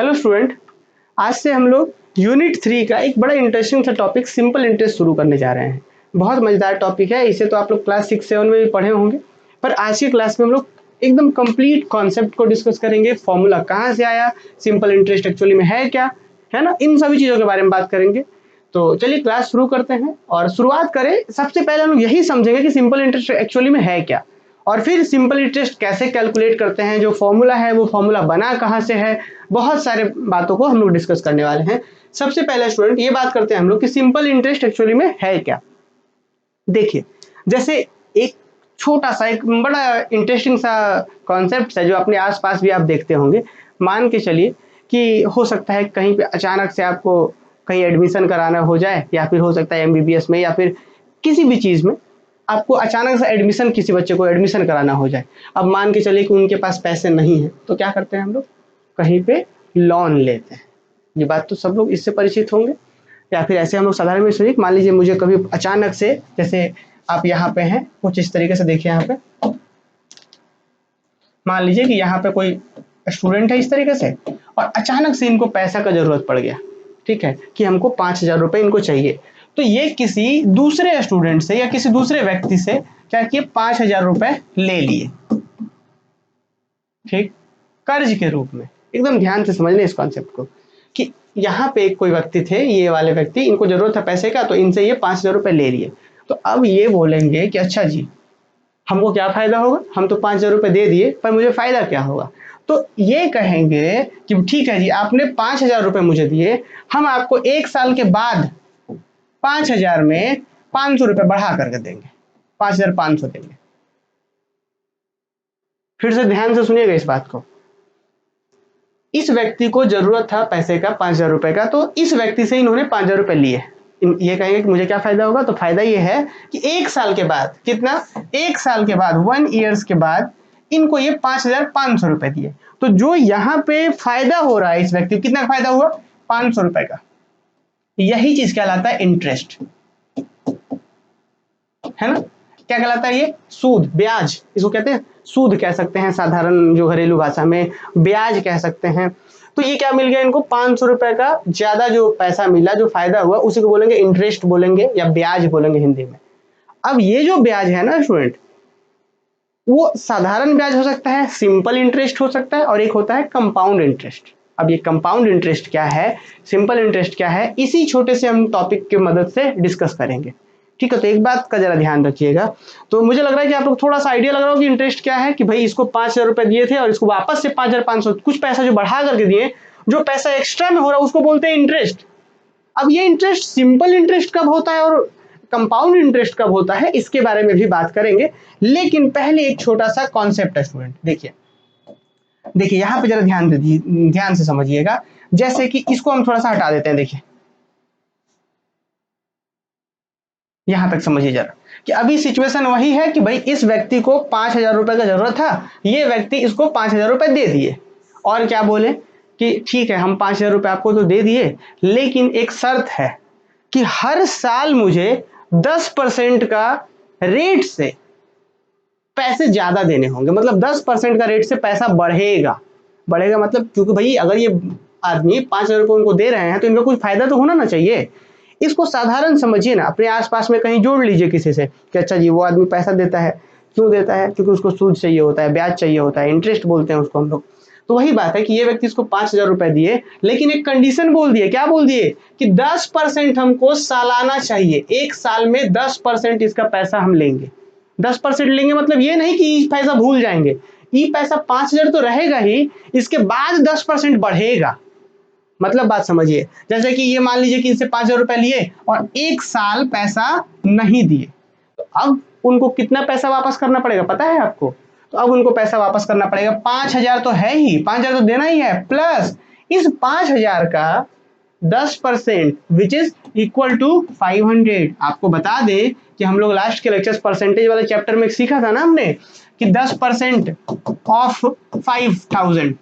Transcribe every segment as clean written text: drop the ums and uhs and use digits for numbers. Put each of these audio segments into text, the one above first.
Hello student, आज से हम लोग यूनिट 3 का एक बड़ा इंटरेस्टिंग सा टॉपिक सिंपल इंटरेस्ट शुरू करने जा रहे हैं। बहुत मज़ेदार टॉपिक है। इसे तो आप लोग क्लास 6-7 में भी पढ़े होंगे, पर आज की क्लास में हम लोग एकदम कंप्लीट कॉन्सेप्ट को डिस्कस करेंगे। फॉर्मूला कहाँ से आया, सिंपल इंटरेस्ट एक्चुअली में है क्या, है ना, इन सभी चीज़ों के बारे में बात करेंगे। तो चलिए क्लास शुरू करते हैं और शुरुआत करें। सबसे पहले हम लोग यही समझेंगे कि सिंपल इंटरेस्ट एक्चुअली में है क्या, और फिर सिंपल इंटरेस्ट कैसे कैलकुलेट करते हैं, जो फॉर्मूला है वो फॉर्मूला बना कहाँ से है, बहुत सारे बातों को हम लोग डिस्कस करने वाले हैं। सबसे पहले स्टूडेंट ये बात करते हैं हम लोग कि सिंपल इंटरेस्ट एक्चुअली में है क्या। देखिए, जैसे एक छोटा सा एक बड़ा इंटरेस्टिंग सा कॉन्सेप्ट है जो अपने आसपास भी आप देखते होंगे। मान के चलिए कि हो सकता है कहीं पे अचानक से आपको कहीं एडमिशन कराना हो जाए, या फिर हो सकता है एमबीबीएस में या फिर किसी भी चीज़ में आपको अचानक से एडमिशन, किसी बच्चे को एडमिशन कराना हो जाए। अब मान के चलिए कि उनके पास पैसे नहीं हैं, तो क्या करते हैं हम लोग, कहीं पे लोन लेते हैं। ये बात तो सब लोग इससे परिचित होंगे। या फिर ऐसे हम लोग साधारण में सोचिए, मान लीजिए मुझे कभी अचानक से, जैसे आप यहाँ पे हैं, कुछ इस तरीके से देखिए, यहाँ पे मान लीजिए कि यहाँ पे कोई स्टूडेंट है इस तरीके से, और अचानक से इनको पैसा का जरूरत पड़ गया। ठीक है कि हमको 5,000 रुपये इनको चाहिए, तो ये किसी दूसरे स्टूडेंट से या किसी दूसरे व्यक्ति से क्या किए, 5,000 रुपये ले लिए, ठीक, कर्ज के रूप में। एकदम ध्यान से समझ लें इस कॉन्सेप्ट को कि यहाँ पे कोई व्यक्ति थे, ये वाले व्यक्ति, इनको जरूरत था पैसे का, तो इनसे ये 5,000 रुपये ले लिए। तो अब ये बोलेंगे कि अच्छा जी, हमको क्या फायदा होगा, हम तो 5,000 रुपये दे दिए, पर मुझे फायदा क्या होगा। तो ये कहेंगे कि ठीक है जी, आपने 5,000 रुपये मुझे दिए, हम आपको 1 साल के बाद 5,000 में 500 रुपये बढ़ा करके देंगे, 5,500 देंगे। फिर से ध्यान से सुनिएगा इस बात को। इस व्यक्ति को जरूरत था पैसे का, 5,000 रुपये का, तो इस व्यक्ति से इन्होंने 5,000 रुपये लिए। ये कहेंगे कि मुझे क्या फायदा होगा, तो फायदा ये है कि 1 साल के बाद, कितना, 1 साल के बाद, 1 ईयर्स के बाद इनको ये 5,500 रुपये दिए। तो जो यहाँ पे फायदा हो रहा है इस व्यक्ति को, कितना फायदा हुआ, 500 रुपये का। यही चीज कहलाता है इंटरेस्ट, है ना। क्या कहलाता है ये, सूद, ब्याज, इसको कहते हैं सूद कह सकते हैं, साधारण जो घरेलू भाषा में ब्याज कह सकते हैं। तो ये क्या मिल गया इनको, 500 रुपए का ज्यादा जो पैसा मिला, जो फायदा हुआ, उसी को बोलेंगे इंटरेस्ट बोलेंगे या ब्याज बोलेंगे हिंदी में। अब ये जो ब्याज है ना स्टूडेंट, वो साधारण ब्याज हो सकता है, सिंपल इंटरेस्ट हो सकता है, और एक होता है कंपाउंड इंटरेस्ट। अब ये कंपाउंड इंटरेस्ट क्या है, सिंपल इंटरेस्ट क्या है, इसी छोटे से हम टॉपिक की मदद से डिस्कस करेंगे। ठीक है, तो एक बात का जरा ध्यान रखिएगा। तो मुझे लग रहा है कि आप लोग थोड़ा सा आइडिया लग रहा हो कि इंटरेस्ट क्या है, कि भाई इसको 5,000 रुपये दिए थे और इसको वापस से 5,500 कुछ पैसा जो बढ़ा करके दिए, जो पैसा एक्स्ट्रा में हो रहा है उसको बोलते हैं इंटरेस्ट। अब ये इंटरेस्ट सिंपल इंटरेस्ट कब होता है और कंपाउंड इंटरेस्ट कब होता है, इसके बारे में भी बात करेंगे। लेकिन पहले एक छोटा सा कॉन्सेप्ट है स्टूडेंट, देखिए देखिए यहाँ पे जरा ध्यान से समझिएगा। जैसे कि इसको हम थोड़ा सा हटा देते हैं, देखिए यहां तक समझिए जरा कि अभी सिचुएशन वही है कि भाई इस व्यक्ति को 5,000 रुपए का जरूरत था, ये व्यक्ति इसको 5,000 रुपए दे दिए, और क्या बोले कि ठीक है हम 5,000 रुपए आपको तो दे दिए, लेकिन एक शर्त है कि हर साल मुझे 10% का रेट से पैसे ज्यादा देने होंगे। मतलब 10% का रेट से पैसा बढ़ेगा। बढ़ेगा मतलब, क्योंकि भाई अगर ये आदमी 5,000 रुपये उनको दे रहे हैं तो इनका कुछ फायदा तो होना ना चाहिए। इसको साधारण समझिए ना, अपने आसपास में कहीं जोड़ लीजिए किसी से कि अच्छा जी वो आदमी पैसा देता है, क्यों देता है, क्योंकि उसको सूद चाहिए होता है, ब्याज चाहिए होता है, इंटरेस्ट बोलते हैं उसको हम लोग। तो वही बात है कि ये व्यक्ति इसको 5,000 रुपए दिए, लेकिन एक कंडीशन बोल दिए, क्या बोल दिए कि 10% हमको सालाना चाहिए, 1 साल में 10% इसका पैसा हम लेंगे। 10% लेंगे मतलब ये नहीं कि पैसा भूल जाएंगे, ये पैसा 5,000 तो रहेगा ही, इसके बाद 10% बढ़ेगा। मतलब बात समझिए, जैसे कि ये मान लीजिए कि इससे 5,000 रुपए लिए और 1 साल पैसा नहीं दिए, तो अब उनको कितना पैसा वापस करना पड़ेगा पता है आपको। तो अब उनको पैसा वापस करना पड़ेगा 5,000 तो है ही, 5,000 तो देना ही है, प्लस इस 5,000 का 10% विच इज इक्वल टू 500। आपको बता दे कि हम लोग लास्ट के लेक्चर परसेंटेज वाले चैप्टर में सीखा था ना हमने कि 10% ऑफ 5,000,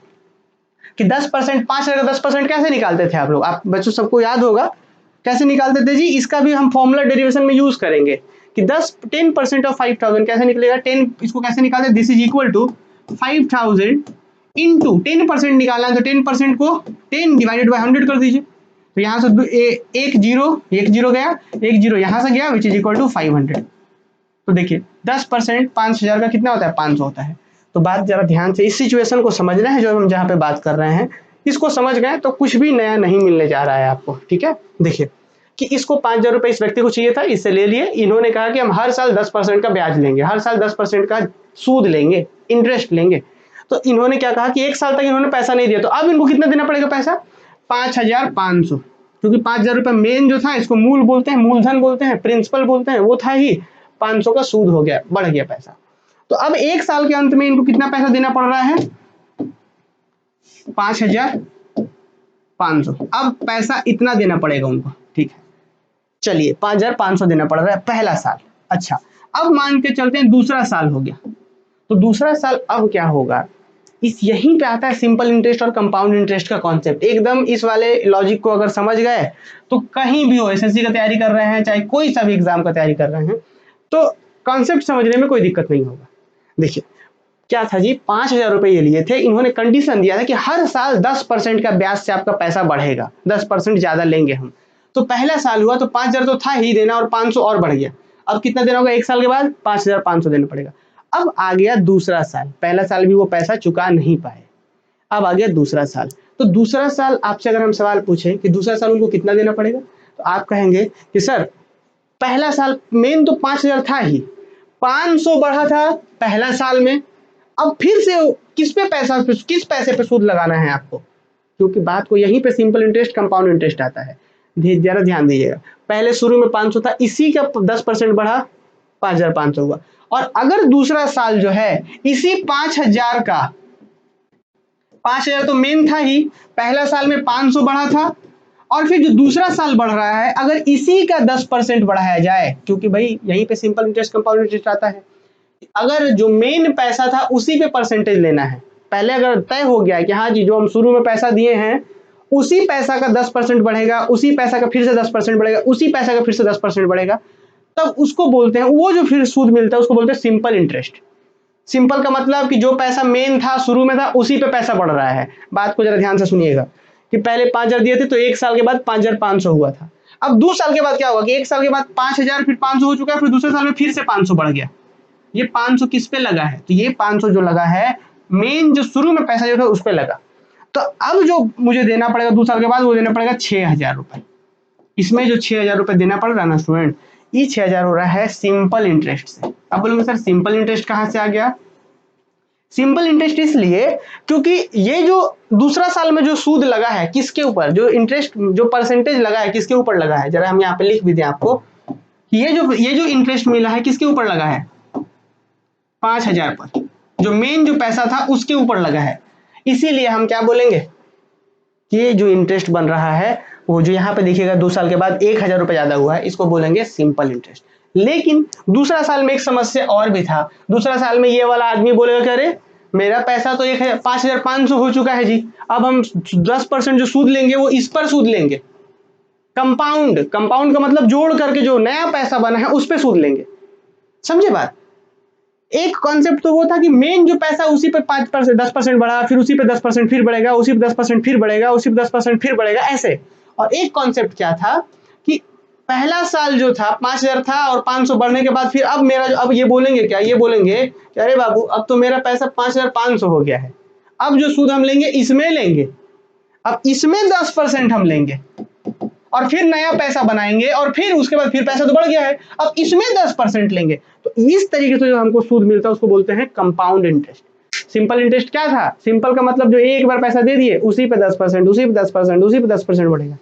कि 10%, 5,000 का 10% कैसे निकालते थे आप लोग, आप बच्चों सबको याद होगा कैसे निकालते थे जी। इसका भी हम फॉर्मूला डेरिवेशन में यूज करेंगे कि 10% ऑफ 5,000 कैसे निकलेगा, 10, इसको कैसे निकालते, this is equal to 5,000 into 10% निकालना है, तो 10% को 10 डिवाइडेड बाय 100 कर दीजिए, तो यहाँ से एक जीरो गया, एक जीरो यहाँ से गया, विच इज इक्वल टू 500। तो देखिए 10% 5000 का कितना होता है, 500 होता है। तो बात जरा ध्यान से इस सिचुएशन को समझना है जो हम जहाँ पे बात कर रहे हैं, इसको समझ गए तो कुछ भी नया नहीं मिलने जा रहा है आपको, ठीक है। देखिए कि इसको 5000 रुपये इस व्यक्ति को चाहिए था, इससे ले लिए, इन्होंने कहा कि हम हर साल 10% का ब्याज लेंगे, हर साल 10% का सूद लेंगे, इंटरेस्ट लेंगे। तो इन्होंने क्या कहा कि एक साल तक इन्होंने पैसा नहीं दिया, तो अब इनको कितना देना पड़ेगा पैसा, 5500, क्योंकि 5000 रुपये मेन जो था, इसको मूल बोलते हैं, मूलधन बोलते हैं, प्रिंसिपल बोलते हैं, वो था ही, 500 का सूद हो गया, बढ़ गया पैसा। तो अब एक साल के अंत में इनको कितना पैसा देना पड़ रहा है, 5500। अब पैसा इतना देना पड़ेगा उनको, ठीक है। चलिए 5500 देना पड़ रहा है पहला साल। अच्छा, अब मान के चलते हैं दूसरा साल हो गया, तो दूसरा साल अब क्या होगा, इस यहीं पे आता है सिंपल इंटरेस्ट और कंपाउंड इंटरेस्ट का कॉन्सेप्ट। एकदम इस वाले लॉजिक को अगर समझ गए तो कहीं भी हो, एसएससी का तैयारी कर रहे हैं, चाहे कोई सा भी एग्जाम का तैयारी कर रहे हैं, तो कॉन्सेप्ट समझने में कोई दिक्कत नहीं होगा। देखिए क्या था जी, 5000 रुपये ये लिए थे, इन्होंने कंडीशन दिया था कि हर साल 10% का ब्याज से आपका पैसा बढ़ेगा, 10% ज्यादा लेंगे हम। तो पहला साल हुआ तो 5000 तो था ही देना, और 500 और बढ़ गया। अब कितना देना होगा एक साल के बाद, 5500 देना पड़ेगा। अब आ गया दूसरा साल, पहला साल भी वो पैसा चुका नहीं पाए, अब आ गया दूसरा साल। तो दूसरा साल आपसे अगर हम सवाल पूछें कि दूसरा साल उनको कितना देना पड़ेगा, तो आप कहेंगे कि सर पहला साल मेन तो 5000 था ही, 500 बढ़ा था पहला साल में, अब फिर से किस पैसे पे सूद लगाना है आपको, क्योंकि बात को यहीं पे सिंपल इंटरेस्ट कंपाउंड इंटरेस्ट आता है। जरा ध्यान दीजिएगा, पहले शुरू में 500 था, इसी का 10% बढ़ा, 5500 हुआ। और अगर दूसरा साल जो है इसी 5000 का, 5000 तो मेन था ही, पहला साल में 500 बढ़ा था, और फिर जो दूसरा साल बढ़ रहा है अगर इसी का 10% बढ़ाया जाए, क्योंकि भाई यहीं पे सिंपल इंटरेस्ट कंपाउंड इंटरेस्ट आता है, अगर जो मेन पैसा था उसी पे परसेंटेज लेना है। पहले अगर तय हो गया कि हाँ जी जो हम शुरू में पैसा दिए हैं उसी पैसा का 10% बढ़ेगा, उसी पैसा का फिर से 10% बढ़ेगा, उसी पैसा का फिर से 10% बढ़ेगा, तब उसको बोलते हैं, वो जो फिर सूद मिलता है उसको बोलते हैं सिंपल इंटरेस्ट। सिंपल का मतलब कि जो पैसा मेन था शुरू में था उसी पे पैसा बढ़ रहा है। बात को जरा ध्यान से सुनिएगा कि पहले 5000 दिए थे तो एक साल के बाद 5500 हुआ था। अब 2 साल के बाद क्या होगा कि एक साल के बाद 5000 फिर 500 हो चुका है, फिर दूसरे साल में फिर से 500 बढ़ गया। ये 500 किस पे लगा है, तो ये 500 जो लगा है मेन जो शुरू में पैसा जो था उस पे लगा। तो अब जो मुझे देना पड़ेगा 2 साल के बाद वो देना पड़ेगा 6000 रुपए। इसमें जो 6000 रुपए देना पड़ रहा है ना स्टूडेंट, ये 6000 हो रहा है सिंपल इंटरेस्ट से। अब बोलोगे सर सिंपल इंटरेस्ट कहाँ से आ गया, सिंपल इंटरेस्ट इसलिए क्योंकि ये जो दूसरा साल में जो सूद लगा है किसके ऊपर, जो इंटरेस्ट जो परसेंटेज लगा है किसके ऊपर लगा है, जरा हम यहाँ पे लिख भी दें आपको कि ये जो इंटरेस्ट मिला है किसके ऊपर लगा है, 5000 पर, जो मेन जो पैसा था उसके ऊपर लगा है। इसीलिए हम क्या बोलेंगे कि ये जो इंटरेस्ट बन रहा है वो जो यहाँ पे देखिएगा 2 साल के बाद 1000 रुपए ज्यादा हुआ है, इसको बोलेंगे सिंपल इंटरेस्ट। लेकिन दूसरा साल में एक समस्या और भी था, दूसरा साल में ये वाला आदमी बोलेगा कि अरे मेरा पैसा तो 5500 हो चुका है जी, अब हम 10% जो सूद लेंगे वो इस पर सूद लेंगे, कंपाउंड का मतलब जोड़ करके जो नया पैसा बना है उस पर सूद लेंगे। समझे बात, एक कॉन्सेप्ट तो वो था कि मेन जो पैसा उसी पे 5% 10% बढ़ा, फिर उसी पे 10% फिर बढ़ेगा, उसी पे 10% फिर बढ़ेगा, उसी पे 10% फिर बढ़ेगा, ऐसे। और एक कॉन्सेप्ट क्या था कि पहला साल जो था 5000 था और 500 बढ़ने के बाद फिर अब ये बोलेंगे क्या, ये बोलेंगे कि अरे बाबू अब तो मेरा पैसा 5500 हो गया है, अब जो सूद हम लेंगे इसमें लेंगे, अब इसमें 10% हम लेंगे और फिर नया पैसा बनाएंगे, और फिर उसके बाद फिर पैसा तो बढ़ गया है अब इसमें 10% लेंगे। तो इस तरीके से जो हमको सूद मिलता है उसको बोलते हैं कंपाउंड इंटरेस्ट। सिंपल इंटरेस्ट क्या था, सिंपल का मतलब जो एक बार पैसा दे दिए उसी पे 10%, उसी पे 10%, उसी पे 10% बढ़ेगा।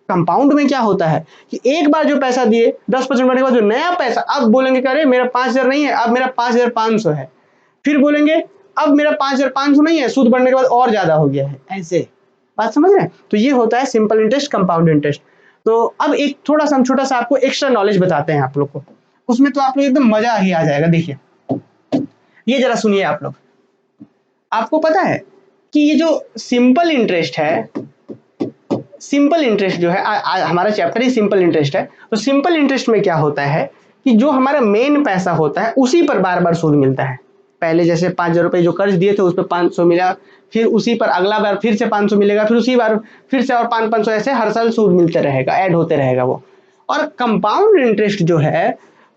कंपाउंड में क्या होता है कि एक बार जो पैसा दिए 10% बढ़ने के बाद जो नया पैसा, अब बोलेंगे कि अरे मेरा 5000 नहीं है अब मेरा 5500 है, फिर बोलेंगे अब मेरा 5500 नहीं है, सूद बढ़ने के बाद और ज्यादा हो गया है, ऐसे। बात समझ रहे हैं, तो ये होता है सिंपल इंटरेस्ट कंपाउंड इंटरेस्ट। तो अब एक थोड़ा सा हम छोटा सा आपको एक्स्ट्रा नॉलेज बताते हैं आप लोग को, उसमें तो आप लोग एकदम मजा ही आ जाएगा। देखिए ये जरा सुनिए आप लोग, आपको पता है कि ये जो सिंपल इंटरेस्ट है, सिंपल इंटरेस्ट जो है हमारा चैप्टर ही सिंपल इंटरेस्ट है, तो सिंपल इंटरेस्ट में क्या होता है कि जो हमारा मेन पैसा होता है उसी पर बार बार सूद मिलता है। पहले जैसे 5,000 रुपये जो कर्ज दिए थे उस पर 500 मिला, फिर उसी पर अगला बार फिर से 500 मिलेगा, फिर उसी बार फिर से और 500 ऐसे हर साल सूद मिलते रहेगा, ऐड होते रहेगा वो। और कंपाउंड इंटरेस्ट जो है,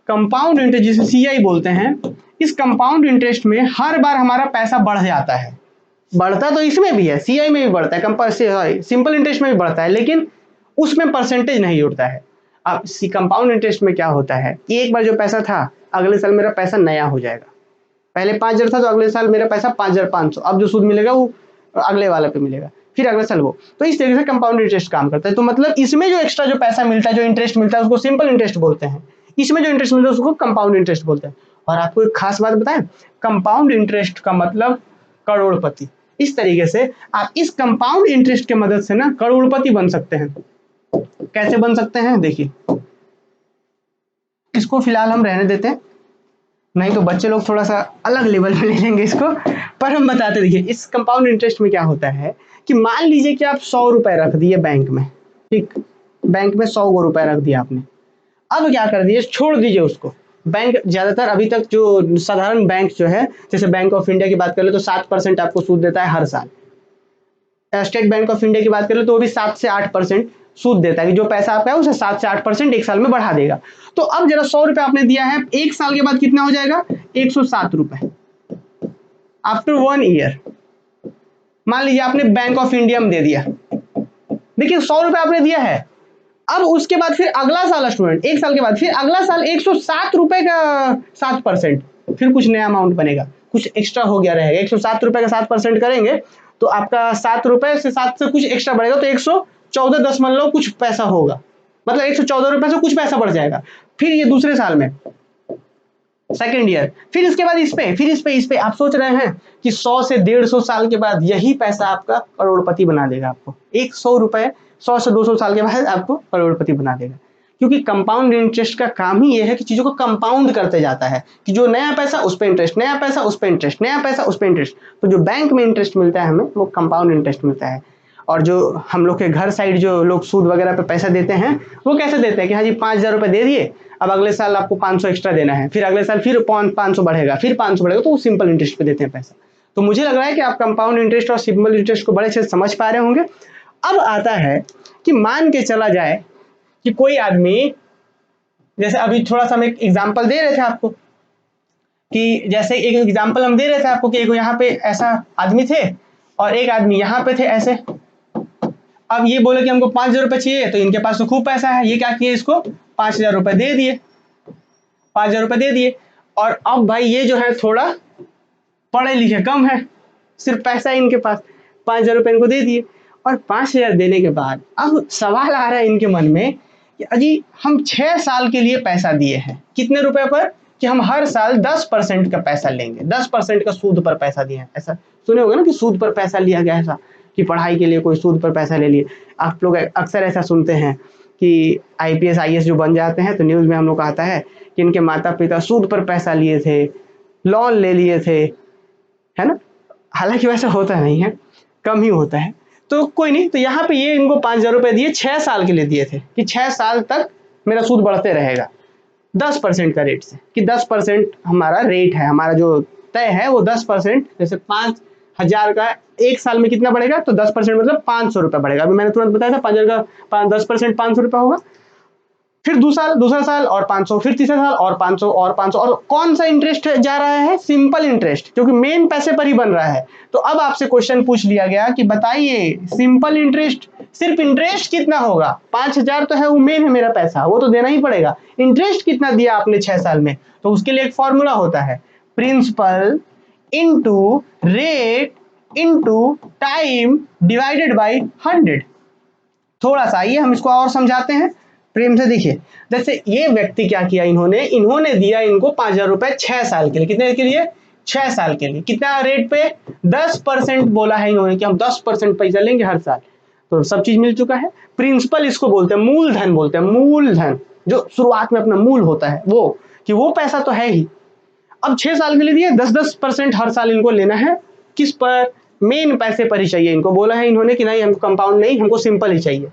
कंपाउंड इंटरेस्ट जिसे सीआई बोलते हैं, इस कंपाउंड इंटरेस्ट में हर बार हमारा पैसा बढ़ जाता है। बढ़ता तो इसमें भी है, सीआई में भी बढ़ता है, सिंपल इंटरेस्ट में भी बढ़ता है, लेकिन उसमें परसेंटेज नहीं जुड़ता है। अब कंपाउंड इंटरेस्ट में क्या होता है, एक बार जो पैसा था अगले साल मेरा पैसा नया हो जाएगा। पहले 5,000 था तो अगले साल मेरा पैसा 5,500, अब जो सूद मिलेगा वो अगले वाले पे मिलेगा, फिर अगले साल वो। तो इस तरीके से कंपाउंड इंटरेस्ट काम करता है। तो मतलब इसमें जो एक्स्ट्रा जो पैसा मिलता है, जो इंटरेस्ट मिलता है, उसको सिंपल इंटरेस्ट बोलते हैं। इसमें जो इंटरेस्ट मिलता है उसको कंपाउंड इंटरेस्ट बोलते हैं। और आपको एक खास बात बताएं, कंपाउंड इंटरेस्ट का मतलब करोड़पति। इस तरीके से आप इस कंपाउंड इंटरेस्ट की मदद से ना करोड़पति बन सकते हैं। कैसे बन सकते हैं देखिए, इसको फिलहाल हम रहने देते हैं, नहीं तो बच्चे लोग थोड़ा सा अलग लेवल में ले लेंगे इसको, पर हम बताते। देखिए इस कंपाउंड इंटरेस्ट में क्या होता है कि मान लीजिए कि आप 100 रुपए रख दिए बैंक में, ठीक, बैंक में 100 रुपए रख दिया आपने। अब क्या कर दिए, छोड़ दीजिए उसको। बैंक ज्यादातर अभी तक जो साधारण बैंक जो है, जैसे बैंक ऑफ इंडिया की बात कर ले तो 7% आपको सूद देता है हर साल। स्टेट बैंक ऑफ इंडिया की बात करें तो वो भी 7 से 8% सूद देता है कि जो पैसा आपका है उसे 7 से 8% एक साल में बढ़ा देगा। तो अब जरा 100 रुपए आपने दिया है, एक साल के बाद कितना हो जाएगा, 107 रुपए आफ्टर 1 ईयर। मान लीजिए आपने बैंक ऑफ इंडिया में दे दिया, देखिए 100 रुपए आपने दिया है। अब उसके बाद फिर अगला साल स्टूडेंट, एक साल के बाद फिर अगला साल 107 रुपए का 7%, फिर कुछ नया अमाउंट बनेगा, कुछ एक्स्ट्रा हो गया रहेगा। 107 रुपए का 7% करेंगे तो आपका 7 रुपए से 7 से कुछ एक्स्ट्रा बढ़ेगा, तो 114.10 कुछ पैसा होगा, मतलब 114 रुपए से कुछ पैसा बढ़ जाएगा। फिर ये दूसरे साल में सेकेंड ईयर, फिर इसके बाद इस पे, फिर इस पे आप सोच रहे हैं कि 100 से 150 साल के बाद यही पैसा आपका करोड़पति बना देगा। आपको 100 रुपए 100 से 200 साल के बाद आपको करोड़पति बना देगा, क्योंकि कंपाउंड इंटरेस्ट का काम ही यह है कि चीजों को कंपाउंड करते जाता है, कि जो नया पैसा उस पर इंटरेस्ट, नया पैसा उस पर इंटरेस्ट, नया पैसा उस पर इंटरेस्ट। तो जो बैंक में इंटरेस्ट मिलता है हमें, वो कंपाउंड इंटरेस्ट मिलता है। और जो हम लोग के घर साइड जो लोग सूद वगैरह पे पैसा देते हैं, वो कैसे देते हैं कि हाँ जी 5,000 रुपए दे दिए, अब अगले साल आपको 500 एक्स्ट्रा देना है, फिर अगले साल फिर 500 बढ़ेगा, फिर 500 बढ़ेगा, तो वो सिंपल इंटरेस्ट पे देते हैं पैसा। तो मुझे लग रहा है कि आप कंपाउंड इंटरेस्ट और सिंपल इंटरेस्ट को बड़े अच्छे से समझ पा रहे होंगे। अब आता है कि मान के चला जाए कि कोई आदमी, जैसे अभी थोड़ा सा हम एक एग्जाम्पल दे रहे थे आपको, कि जैसे एक एग्जाम्पल हम दे रहे थे आपको कि एक यहाँ पे ऐसा आदमी थे और एक आदमी यहाँ पे थे ऐसे। अब ये बोले कि हमको 5,000 रुपये चाहिए, तो इनके पास तो खूब पैसा है, ये क्या किए, इसको 5,000 रुपये दे दिए, 5,000 रुपये दे दिए। और अब भाई ये जो है थोड़ा पढ़े लिखे कम है, सिर्फ पैसा है इनके पास, 5,000 रुपये इनको दे दिए। और 5,000 देने के बाद अब सवाल आ रहा है इनके मन में कि अजी हम 6 साल के लिए पैसा दिए हैं, कितने रुपए पर, कि हम हर साल 10% का पैसा लेंगे, 10% का सूद पर पैसा दिए हैं। ऐसा सुने होगा ना कि सूद पर पैसा लिया गया, ऐसा कि पढ़ाई के लिए कोई सूद पर पैसा ले लिए। आप लोग अक्सर ऐसा सुनते हैं कि IPS IAS जो बन जाते हैं तो न्यूज़ में हम लोग आता है कि इनके माता पिता सूद पर पैसा लिए थे, लोन ले लिए थे, है ना। हालांकि वैसा होता नहीं है, कम ही होता है। तो कोई नहीं, तो यहाँ पे ये इनको 5,000 रुपये दिए, 6 साल के लिए दिए थे कि 6 साल तक मेरा सूद बढ़ते रहेगा 10% का रेट से, कि 10% हमारा रेट है, हमारा जो तय है वो 10%। जैसे 5,000 का एक साल में कितना बढ़ेगा, तो 10% मतलब 500 रुपये बढ़ेगा। अभी मैंने तुरंत बताया था 5,000 का 10% 500 रुपये होगा। फिर दूसरा साल और 500, फिर तीसरा साल और 500 और 500। और कौन सा इंटरेस्ट जा रहा है, सिंपल इंटरेस्ट, क्योंकि मेन पैसे पर ही बन रहा है। तो अब आपसे क्वेश्चन पूछ लिया गया कि बताइए सिंपल इंटरेस्ट, सिर्फ इंटरेस्ट कितना होगा, 5,000 तो है वो मेन है मेरा पैसा, वो तो देना ही पड़ेगा। इंटरेस्ट कितना दिया आपने 6 साल में, तो उसके लिए एक फॉर्मूला होता है, principal into rate into time divided by 100। थोड़ा सा आइए हम इसको और समझाते हैं प्रेम से। देखिए जैसे ये व्यक्ति क्या किया, इन्होंने दिया इनको 5,000 रुपए 6 साल के लिए, कितने के लिए, 6 साल के लिए। कितना रेट पे, 10% बोला है इन्होंने कि हम 10% पैसा लेंगे हर साल। तो सब चीज मिल चुका है। प्रिंसिपल इसको बोलते हैं, मूलधन बोलते हैं, मूलधन जो शुरुआत में अपना मूल होता है वो, कि वो पैसा तो है ही। अब 6 साल के लिए दिए, 10% हर साल इनको लेना है, किस पर, मेन पैसे पर ही चाहिए। इनको बोला है इन्होंने कि नहीं हमको कंपाउंड नहीं, हमको सिंपल ही चाहिए।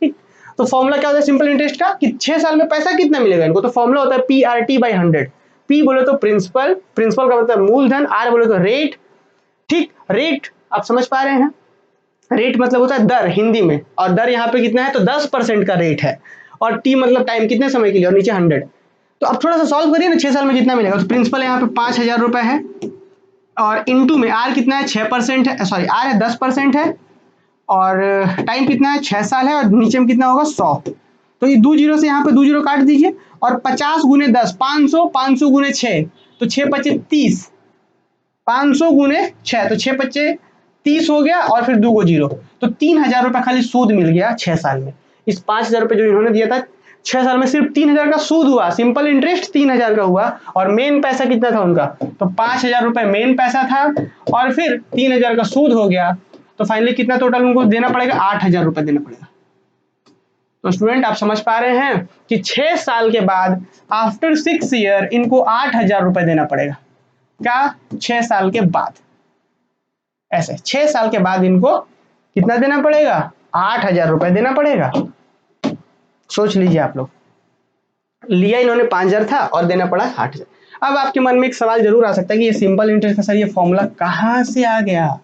ठीक, तो फॉर्मूला क्या होता है सिंपल इंटरेस्ट का, कि 6 साल में पैसा कितना मिलेगा इनको, तो फॉर्मूला होता है PRT/100। पी बोले तो प्रिंसिपल, प्रिंसिपल का मतलब मूलधन, आर बोले तो रेट। ठीक, रेट आप समझ पा रहे हैं, रेट मतलब होता है दर हिंदी में, और दर यहाँ पे कितना है तो 10% का रेट है, और टी मतलब टाइम, कितने समय के लिए, और नीचे 100। तो अब थोड़ा सा सॉल्व करिए ना, 6 साल में कितना मिलेगा। तो प्रिंसिपल यहाँ पे 5,000 रुपए है, और इंटू में आर कितना है 6% है, सॉरी आर है 10% है, और टाइम कितना है 6 साल है, और नीचे में कितना होगा 100। तो ये 2 जीरो से यहाँ पे 2 जीरो काट दीजिए, और 50 गुने 10 500, 500 गुने 6 तो 6 पच्चे 30, 500 गुने 6 तो 6 पच्चे 30 हो गया, और फिर 2 को जीरो, तो 3,000 रुपये खाली सूद मिल गया 6 साल में। इस 5,000 रुपये जो इन्होंने दिया था 6 साल में सिर्फ 3,000 का सूद हुआ, सिंपल इंटरेस्ट 3,000 का हुआ, और मेन पैसा कितना था उनका, तो 5,000 रुपये मेन पैसा था, और फिर 3,000 का सूद हो गया, तो फाइनली कितना टोटल उनको देना पड़ेगा, 8,000 रुपये देना पड़ेगा। तो स्टूडेंट आप समझ पा रहे हैं कि 6 साल के बाद आफ्टर 6 ईयर इनको 8,000 रुपये देना पड़ेगा। क्या, 6 साल के बाद, ऐसे 6 साल के बाद इनको कितना देना पड़ेगा, 8,000 रुपये देना पड़ेगा। सोच लीजिए आप लोग, लिया इन्होंने 5,000 था और देना पड़ा 8,000। अब आपके मन में एक सवाल जरूर आ सकता है कि ये सिंपल इंटरेस्ट का सर ये फॉर्मूला कहाँ से आ गया,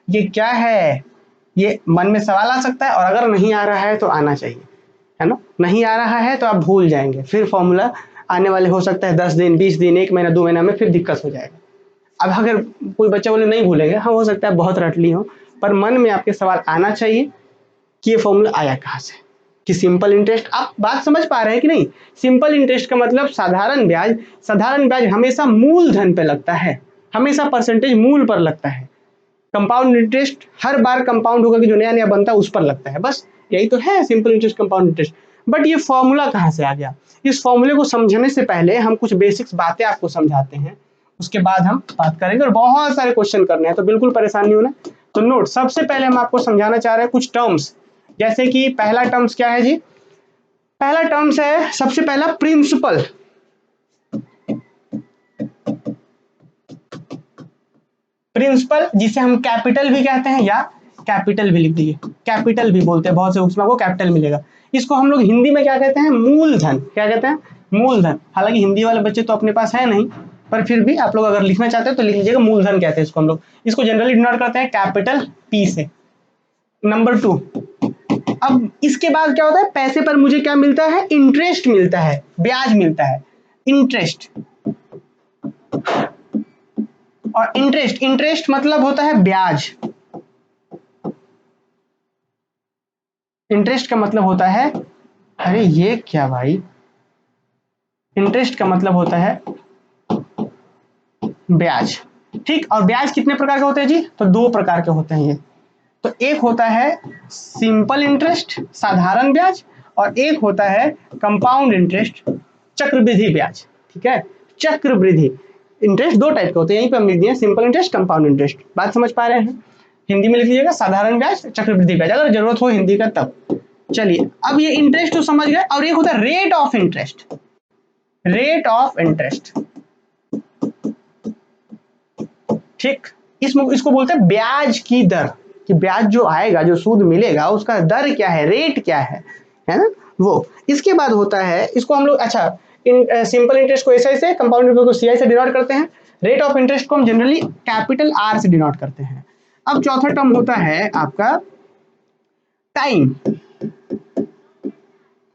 ये क्या है, ये मन में सवाल आ सकता है, और अगर नहीं आ रहा है तो आना चाहिए, है ना। नहीं आ रहा है तो आप भूल जाएंगे, फिर फॉर्मूला आने वाले हो सकता है 10 दिन 20 दिन 1 महीना 2 महीना में, फिर दिक्कत हो जाएगा। अब अगर कोई बच्चा बोले नहीं भूलेंगे, हाँ हो सकता है बहुत रट ली हो, पर मन में आपके सवाल आना चाहिए कि ये फॉर्मूला आया कहाँ से, कि सिंपल इंटरेस्ट, आप बात समझ पा रहे हैं कि नहीं। सिंपल इंटरेस्ट का मतलब साधारण ब्याज, साधारण ब्याज हमेशा मूलधन पे लगता है, हमेशा परसेंटेज मूल पर लगता है। कंपाउंड इंटरेस्ट हर बार कंपाउंड होगा कि जो नया नया बनता है उस पर लगता है, बस यही तो है simple interest compound interest. But ये फॉर्मूला कहाँ से आ गया, इस फॉर्मूले को समझने से पहले हम कुछ बेसिक्स बातें आपको समझाते हैं, उसके बाद हम बात करेंगे, और बहुत सारे क्वेश्चन करने हैं, तो बिल्कुल परेशान नहीं होना। तो नोट, सबसे पहले हम आपको समझाना चाह रहे हैं कुछ टर्म्स, जैसे कि पहला टर्म्स क्या है जी, पहला टर्म्स है सबसे पहला प्रिंसिपल। प्रिंसिपल जिसे हम कैपिटल भी कहते हैं, या कैपिटल भी लिख दीजिए, कैपिटल भी बोलते हैं बहुत से, उसमें आपको कैपिटल मिलेगा। इसको हम लोग हिंदी में क्या कहते हैं, मूलधन, क्या कहते हैं, मूलधन। हालांकि हिंदी वाले बच्चे तो अपने पास है नहीं, पर फिर भी आप लोग अगर लिखना चाहते हो तो लिख लीजिएगा, मूलधन कहते हैं इसको हम लोग। इसको जनरली डिनोट करते हैं कैपिटल पी से। नंबर 2, अब इसके बाद क्या होता है, पैसे पर मुझे क्या मिलता है, इंटरेस्ट मिलता है, ब्याज मिलता है, इंटरेस्ट। और इंटरेस्ट, इंटरेस्ट मतलब होता है ब्याज, इंटरेस्ट का मतलब होता है, अरे ये क्या भाई, इंटरेस्ट का मतलब होता है ब्याज। ठीक, और ब्याज कितने प्रकार के होते हैं जी, तो 2 प्रकार के होते हैं ये। तो एक होता है सिंपल इंटरेस्ट, साधारण ब्याज, और एक होता है कंपाउंड इंटरेस्ट, चक्रवृद्धि ब्याज। ठीक है, चक्रवृद्धि इंटरेस्ट 2 टाइप के होते हैं, यहीं पे हम लिख दिए, सिंपल इंटरेस्ट, कंपाउंड इंटरेस्ट। बात समझ पा रहे हैं, हिंदी में लिख लीजिएगा साधारण ब्याज, चक्रवृद्धि ब्याज, अगर जरूरत हो हिंदी का तब। चलिए, अब ये इंटरेस्ट तो समझ गए, और एक होता है rate of interest, rate of interest. ठीक, इसको बोलते हैं ब्याज की दर, कि ब्याज जो आएगा, जो सूद मिलेगा, उसका दर क्या है, रेट क्या है ना वो। इसके बाद होता है, इसको हम लोग, अच्छा, सिंपल इंटरेस्ट को ऐसे, कंपाउंड इंटरेस्ट को सीआई से डिनोट करते हैं, रेट ऑफ इंटरेस्ट को हम जनरली कैपिटल आर से डिनोट करते हैं। अब चौथा टर्म होता है आपका टाइम।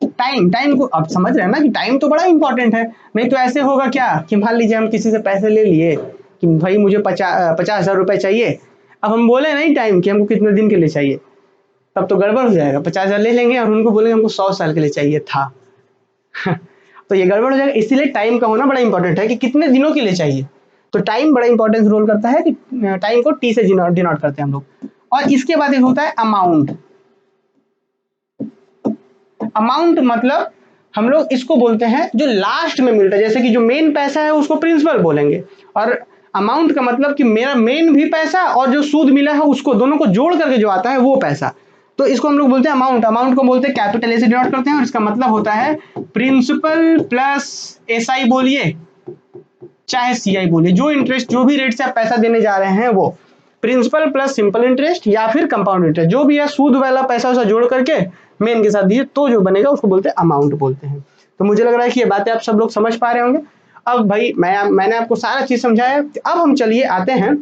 टाइम को अब समझ रहे हैं ना कि टाइम तो बड़ा इंपॉर्टेंट है, नहीं तो ऐसे होगा क्या कि मान लीजिए हम किसी से पैसे ले लिए कि भाई मुझे 50,000 रुपए चाहिए, अब हम बोले नहीं टाइम कि हमको कितने दिन के लिए चाहिए, तब तो गड़बड़ हो जाएगा। 50,000 ले लेंगे और उनको बोलेंगे हमको 100 साल के लिए चाहिए था तो ये गड़बड़ हो जाएगा। इसीलिए टाइम का होना बड़ा इंपॉर्टेंट है कि कितने दिनों के लिए चाहिए। तो टाइम बड़ा इंपॉर्टेंस रोल करता है, कि टाइम को टी से डिनोट करते हैं हम लोग। और इसके बाद एक होता है अमाउंट। अमाउंट मतलब हम लोग इसको बोलते हैं जो लास्ट में मिलता है, जैसे कि जो मेन पैसा है उसको प्रिंसिपल बोलेंगे, और अमाउंट का मतलब कि मेरा मेन भी पैसा और जो सूद मिला है उसको, दोनों को जोड़ करके जो आता है वो पैसा, तो इसको हम लोग बोलते हैं अमाउंट। अमाउंट को बोलते हैं कैपिटल ए से डिनोट करते हैं, और इसका मतलब होता है प्रिंसिपल प्लस एसआई बोलिए चाहे सीआई बोलिए, जो इंटरेस्ट, जो भी रेट से आप पैसा देने जा रहे हैं वो प्रिंसिपल प्लस सिंपल इंटरेस्ट या फिर कंपाउंड इंटरेस्ट, जो भी है सूद वाला पैसा उसे जोड़ करके मेन के साथ दिए तो जो बनेगा उसको बोलते हैं अमाउंट बोलते हैं। तो मुझे लग रहा है कि ये बातें आप सब लोग समझ पा रहे होंगे। अब भाई मैंने आपको सारा चीज समझाया। अब हम चलिए आते हैं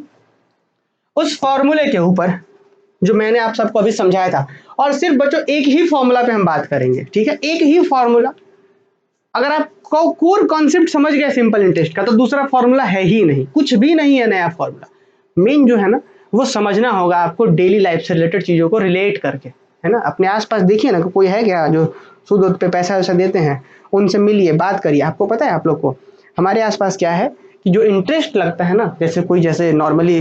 उस फॉर्मूले के ऊपर जो मैंने आप सबको अभी समझाया था, और सिर्फ बच्चों एक ही फॉर्मूला पे हम बात करेंगे, ठीक है, एक ही फॉर्मूला। अगर आप कोर कॉन्सेप्ट समझ गए सिंपल इंटरेस्ट का तो दूसरा फॉर्मूला है ही नहीं, कुछ भी नहीं है नया फॉर्मूला। मेन जो है ना वो समझना होगा आपको डेली लाइफ से रिलेटेड चीजों को रिलेट करके, है ना। अपने आसपास देखिए ना, कोई है क्या जो सूद पे पैसा वैसा देते हैं, उनसे मिलिए, बात करिए। आपको पता है आप लोग को हमारे आसपास क्या है कि जो इंटरेस्ट लगता है ना, जैसे कोई जैसे नॉर्मली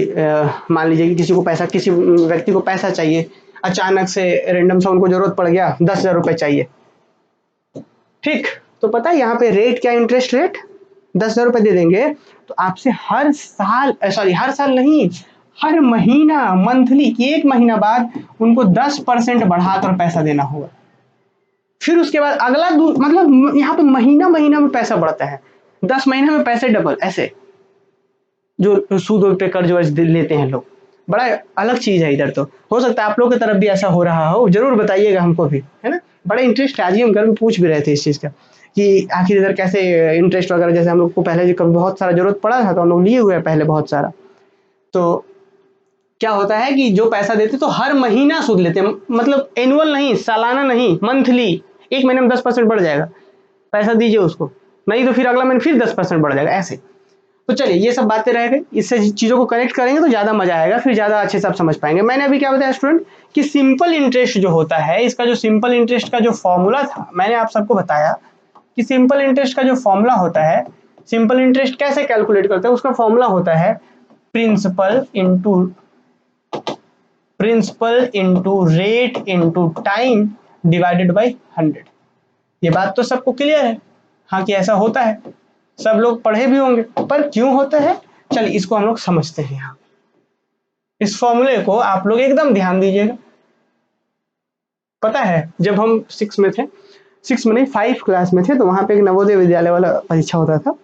मान लीजिए कि किसी को पैसा, किसी व्यक्ति को पैसा चाहिए, अचानक से रेंडम सा उनको जरूरत पड़ गया, 10,000 रुपये चाहिए, ठीक, तो पता है यहाँ पे रेट क्या, इंटरेस्ट रेट 10,000 रुपये दे देंगे तो आपसे हर साल, सॉरी हर साल नहीं, हर महीना, मंथली, एक महीना बाद उनको 10% बढ़ाकर पैसा देना होगा। फिर उसके बाद अगला मतलब यहाँ पे महीना महीना में पैसा बढ़ता है, 10 महीने में पैसे डबल, ऐसे जो सूद पे कर्ज वर्ज लेते हैं लोग। बड़ा अलग चीज है इधर। तो हो सकता है आप लोग की तरफ भी ऐसा हो रहा हो, जरूर बताइएगा हमको भी, है ना। बड़ा इंटरेस्ट आज ही हम घर में पूछ भी रहे थे इस चीज का कि आखिर इधर कैसे इंटरेस्ट वगैरह, जैसे हम लोग को पहले कभी बहुत सारा जरूरत पड़ा था तो हम लोग लिए हुए हैं पहले बहुत सारा। तो क्या होता है कि जो पैसा देते तो हर महीना सूद लेते हैं, मतलब एनुअल नहीं, सालाना नहीं, मंथली। एक महीने में 10% बढ़ जाएगा, पैसा दीजिए उसको, नहीं तो फिर अगला महीने फिर 10% बढ़ जाएगा, ऐसे। तो चलिए ये सब बातें रह गई, इससे चीजों को कनेक्ट करेंगे तो ज्यादा मजा आएगा, फिर ज्यादा अच्छे से आप समझ पाएंगे। मैंने अभी क्या बताया स्टूडेंट कि सिंपल इंटरेस्ट जो होता है, इसका जो सिंपल इंटरेस्ट का जो फॉर्मूला था मैंने आप सबको बताया कि सिंपल इंटरेस्ट का जो फॉर्मूला होता है, सिंपल इंटरेस्ट कैसे कैलकुलेट करते हैं, उसका फॉर्मूला होता है principal into rate into time divided by 100। ये बात तो सबको क्लियर है, हाँ कि ऐसा होता है, सब लोग पढ़े भी होंगे, पर क्यों होता है चलिए इसको हम लोग समझते हैं। यहाँ इस फॉर्मूले को आप लोग एकदम ध्यान दीजिएगा। पता है जब हम 6 में थे, 6 में नहीं 5 क्लास में थे, तो वहां पे एक नवोदय विद्यालय वाला परीक्षा होता था,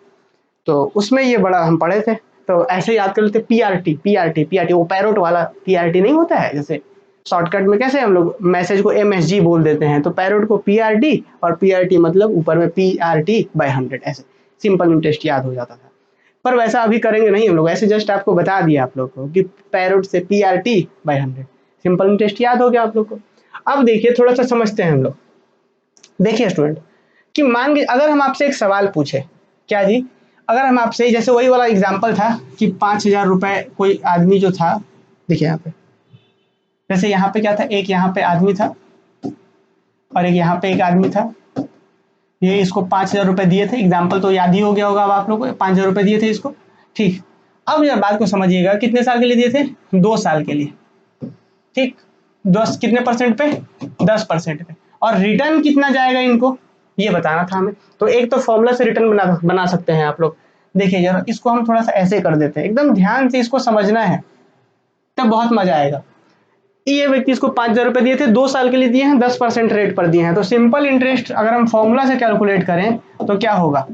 तो उसमें ये बड़ा हम पढ़े थे। तो ऐसे याद कर लेते, पीआरटी वो पैरोट वाला पीआरटी नहीं होता है, जैसे शॉर्टकट में कैसे हम लोग मैसेज को एमएसजी बोल देते हैं, तो पैरोट को पीआरटी, और पीआरटी मतलब ऊपर में पीआरटी बाय 100, ऐसे सिंपल इंटरेस्ट याद हो जाता था। पर वैसा अभी करेंगे नहीं हम लोग, ऐसे जस्ट आपको बता दिया आप लोग को कि पैरोट से पीआरटी बाय 100, सिंपल इंटरेस्ट याद हो गया आप लोग को। अब देखिए थोड़ा सा समझते हैं हम लोग। देखिए स्टूडेंट कि मान के अगर हम आपसे एक सवाल पूछे, क्या जी, अगर हम आपसे, जैसे वही वाला एग्जाम्पल था कि 5,000 रुपए कोई आदमी जो था, देखिए यहाँ पे, जैसे यहाँ पे क्या था, एक यहाँ पे आदमी था और एक यहाँ पे एक आदमी था, ये इसको 5,000 रुपए दिए थे, एग्जाम्पल तो याद ही हो गया होगा अब आप लोगों को, 5,000 रुपए दिए थे इसको, ठीक। अब यार बात को समझिएगा, कितने साल के लिए दिए थे, 2 साल के लिए, ठीक। 10 कितने परसेंट पे, 10% पे, और रिटर्न कितना जाएगा इनको ये बताना था हमें। तो एक तो फॉर्मूला से रिटर्न बना सकते हैं आप लोग। देखिए जरा इसको हम थोड़ा सा ऐसे कर देते हैं, एकदम ध्यान से इसको समझना है, तब बहुत मजा आएगा। ये व्यक्ति इसको 5,000 रुपए दिए थे, 2 साल के लिए दिए हैं, 10% रेट पर दिए हैं। तो सिंपल इंटरेस्ट अगर हम फॉर्मूला से कैलकुलेट करें तो क्या होगा,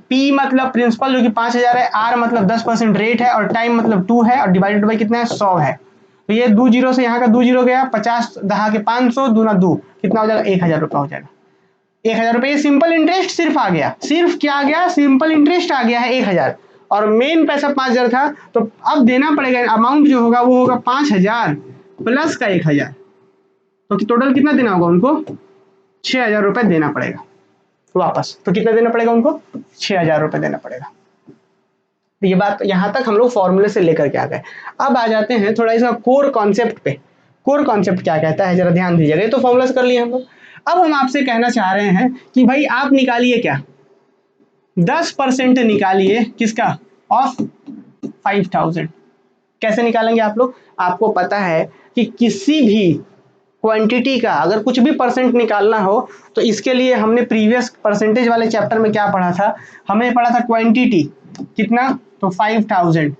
P मतलब प्रिंसिपल जो कि 5,000 है, R मतलब 10% रेट है, और टाइम मतलब 2 है, और डिवाइडेड बाई कितना है, 100 है। तो ये 2 जीरो से यहाँ का 2 जीरो गया, 50 दहा के 500 दूना 2, कितना हो जाएगा, 1,000 रुपया हो जाएगा। 1,000 रुपये ये सिंपल इंटरेस्ट सिर्फ आ गया, सिर्फ क्या आ गया, सिंपल इंटरेस्ट आ गया है 1,000, और मेन पैसा 5,000 था। तो अब देना पड़ेगा, अमाउंट जो होगा वो होगा 5,000 प्लस का 1,000, तो टोटल कितना देना होगा उनको, 6,000 रुपए देना पड़ेगा वापस। तो कितना देना पड़ेगा उनको, 6,000 रुपए देना पड़ेगा। तो ये बात यहां तक हम लोग फॉर्मूले से लेकर के आ गए। अब आ जाते हैं थोड़ा इसका कोर कॉन्सेप्ट पे। कोर कॉन्सेप्ट क्या कहता है जरा ध्यान दीजिएगा, ये तो फॉर्मूला से कर लिए हम लोग। अब हम आपसे कहना चाह रहे हैं कि भाई आप निकालिए क्या, 10% निकालिए किसका, ऑफ 5,000। कैसे निकालेंगे आप लोग, आपको पता है कि किसी भी क्वांटिटी का अगर कुछ भी परसेंट निकालना हो तो इसके लिए हमने प्रीवियस परसेंटेज वाले चैप्टर में क्या पढ़ा था, हमें पढ़ा था क्वांटिटी कितना, तो 5,000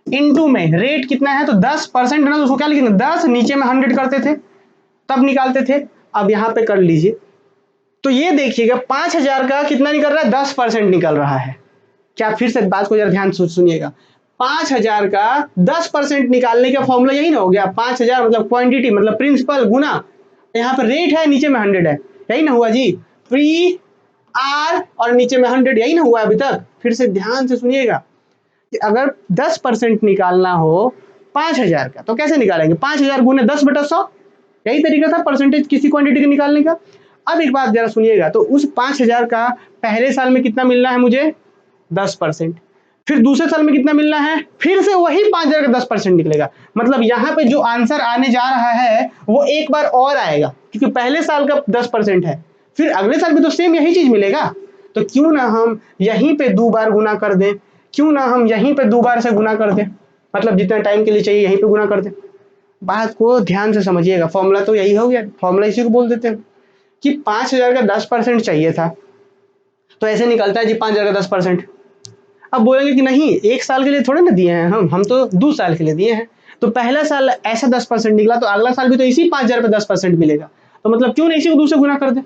इनटू में रेट कितना है, तो 10% ना, तो उसको क्या लिखेंगे, 10 नीचे में 100 करते थे तब निकालते थे। अब यहाँ पे कर लीजिए, तो ये देखिएगा 5,000 का कितना निकल रहा है, 10% निकल रहा है। क्या फिर से बात को जरा ध्यान से सुनिएगा, 5,000 का 10% निकालने का फॉर्मूला यही ना हो गया, 5,000 मतलब क्वांटिटी मतलब प्रिंसिपल गुना यहाँ पे रेट है नीचे में 100 है, यही ना हुआ जी, प्री आर और नीचे में 100, यही ना हुआ अभी तक। फिर से ध्यान से सुनिएगा कि अगर 10% निकालना हो 5000 का तो कैसे निकालेंगे, 5000 गुने 10/100, यही तरीका था परसेंटेज किसी क्वांटिटी के निकालने का। अब एक बात जरा सुनिएगा, तो उस 5000 का पहले साल में कितना मिलना है मुझे, 10%। फिर दूसरे साल में कितना मिलना है, फिर से वही 5000 का 10% निकलेगा। मतलब यहाँ पे जो आंसर आने जा रहा है वो एक बार और आएगा, क्योंकि पहले साल का 10% है, फिर अगले साल भी तो सेम यही चीज मिलेगा। तो क्यों ना हम यहीं पे 2 बार गुना कर दें, क्यों ना हम यहीं पे 2 बार से गुना कर दें, मतलब जितना टाइम के लिए चाहिए यहीं पे गुना कर दें। बात को ध्यान से समझिएगा, फॉर्मूला तो यही हो गया, फॉर्मूला इसी को बोल देते हैं कि 5000 का 10% चाहिए था, तो ऐसे निकलता है जी 5000 का 10%। अब बोलेंगे कि नहीं, एक साल के लिए थोड़े ना दिए हैं हम तो 2 साल के लिए दिए हैं, तो पहला साल ऐसा 10% निकला तो अगला साल भी तो इसी 5000 पे 10% मिलेगा, तो मतलब क्यों नहीं इसी को 2 से गुना कर दे।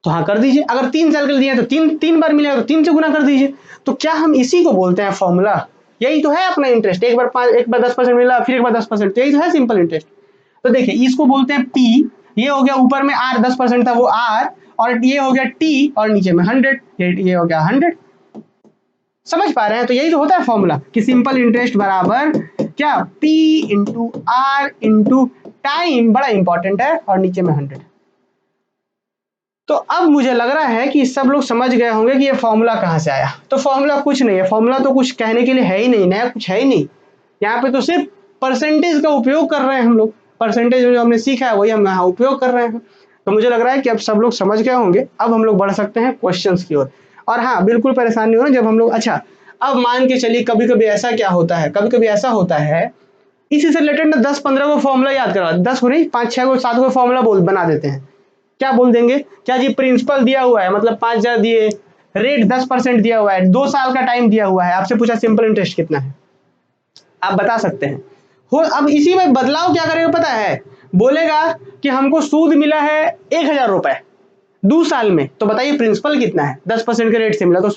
तो हाँ कर दीजिए, अगर 3 साल के लिए दिए तो तीन बार मिलेगा तो 3 से गुना कर दीजिए। तो क्या हम इसी को बोलते हैं फॉर्मूला, यही तो है अपना इंटरेस्ट, एक बार 10% मिला, फिर एक बार 10%, तो यही तो है सिंपल इंटरेस्ट। तो देखिए इसको बोलते हैं पी, ये हो गया ऊपर में आर 10% था वो आर, और ये हो गया टी और नीचे में 100, ये हो गया 100। समझ पा रहे हैं, तो यही तो होता है फॉर्मूला कि सिंपल इंटरेस्ट बराबर क्या, P into R into time, बड़ा इंपॉर्टेंट है, और नीचे में 100। तो अब मुझे लग रहा है कि सब लोग समझ गए होंगे कि ये फॉर्मूला कहाँ से आया। तो फॉर्मूला कुछ नहीं है, फॉर्मूला तो कुछ कहने के लिए है ही नहीं, नया कुछ है ही नहीं, यहाँ पे तो सिर्फ परसेंटेज का उपयोग कर रहे हैं हम लोग, परसेंटेज जो हमने सीखा है वही हम यहाँ उपयोग कर रहे हैं। तो मुझे लग रहा है कि अब सब लोग समझ गए होंगे, अब हम लोग बढ़ सकते हैं क्वेश्चंस की ओर। और हाँ बिल्कुल परेशान नहीं होना जब हम लोग, अच्छा अब मान के चलिए कभी कभी ऐसा क्या होता है, कभी कभी ऐसा होता है इसी से रिलेटेड ना 10-15 को फॉर्मूला याद करवा, 10 को नहीं 5-6 को 7 को फॉर्मूला बना देते हैं। क्या बोल देंगे, क्या जी प्रिंसिपल दिया हुआ है, मतलब 5000 दिए, रेट 10% दिया हुआ है, 2 साल का टाइम दिया हुआ है, आपसे पूछा सिंपल इंटरेस्ट कितना है, आप बता सकते हैं। हो अब इसी में बदलाव क्या करेगा पता है, बोलेगा कि हमको सूद मिला है 1000 रुपए 2 साल में, तो बताइए प्रिंसिपल कितना है, 10% के रेट से मिला, तो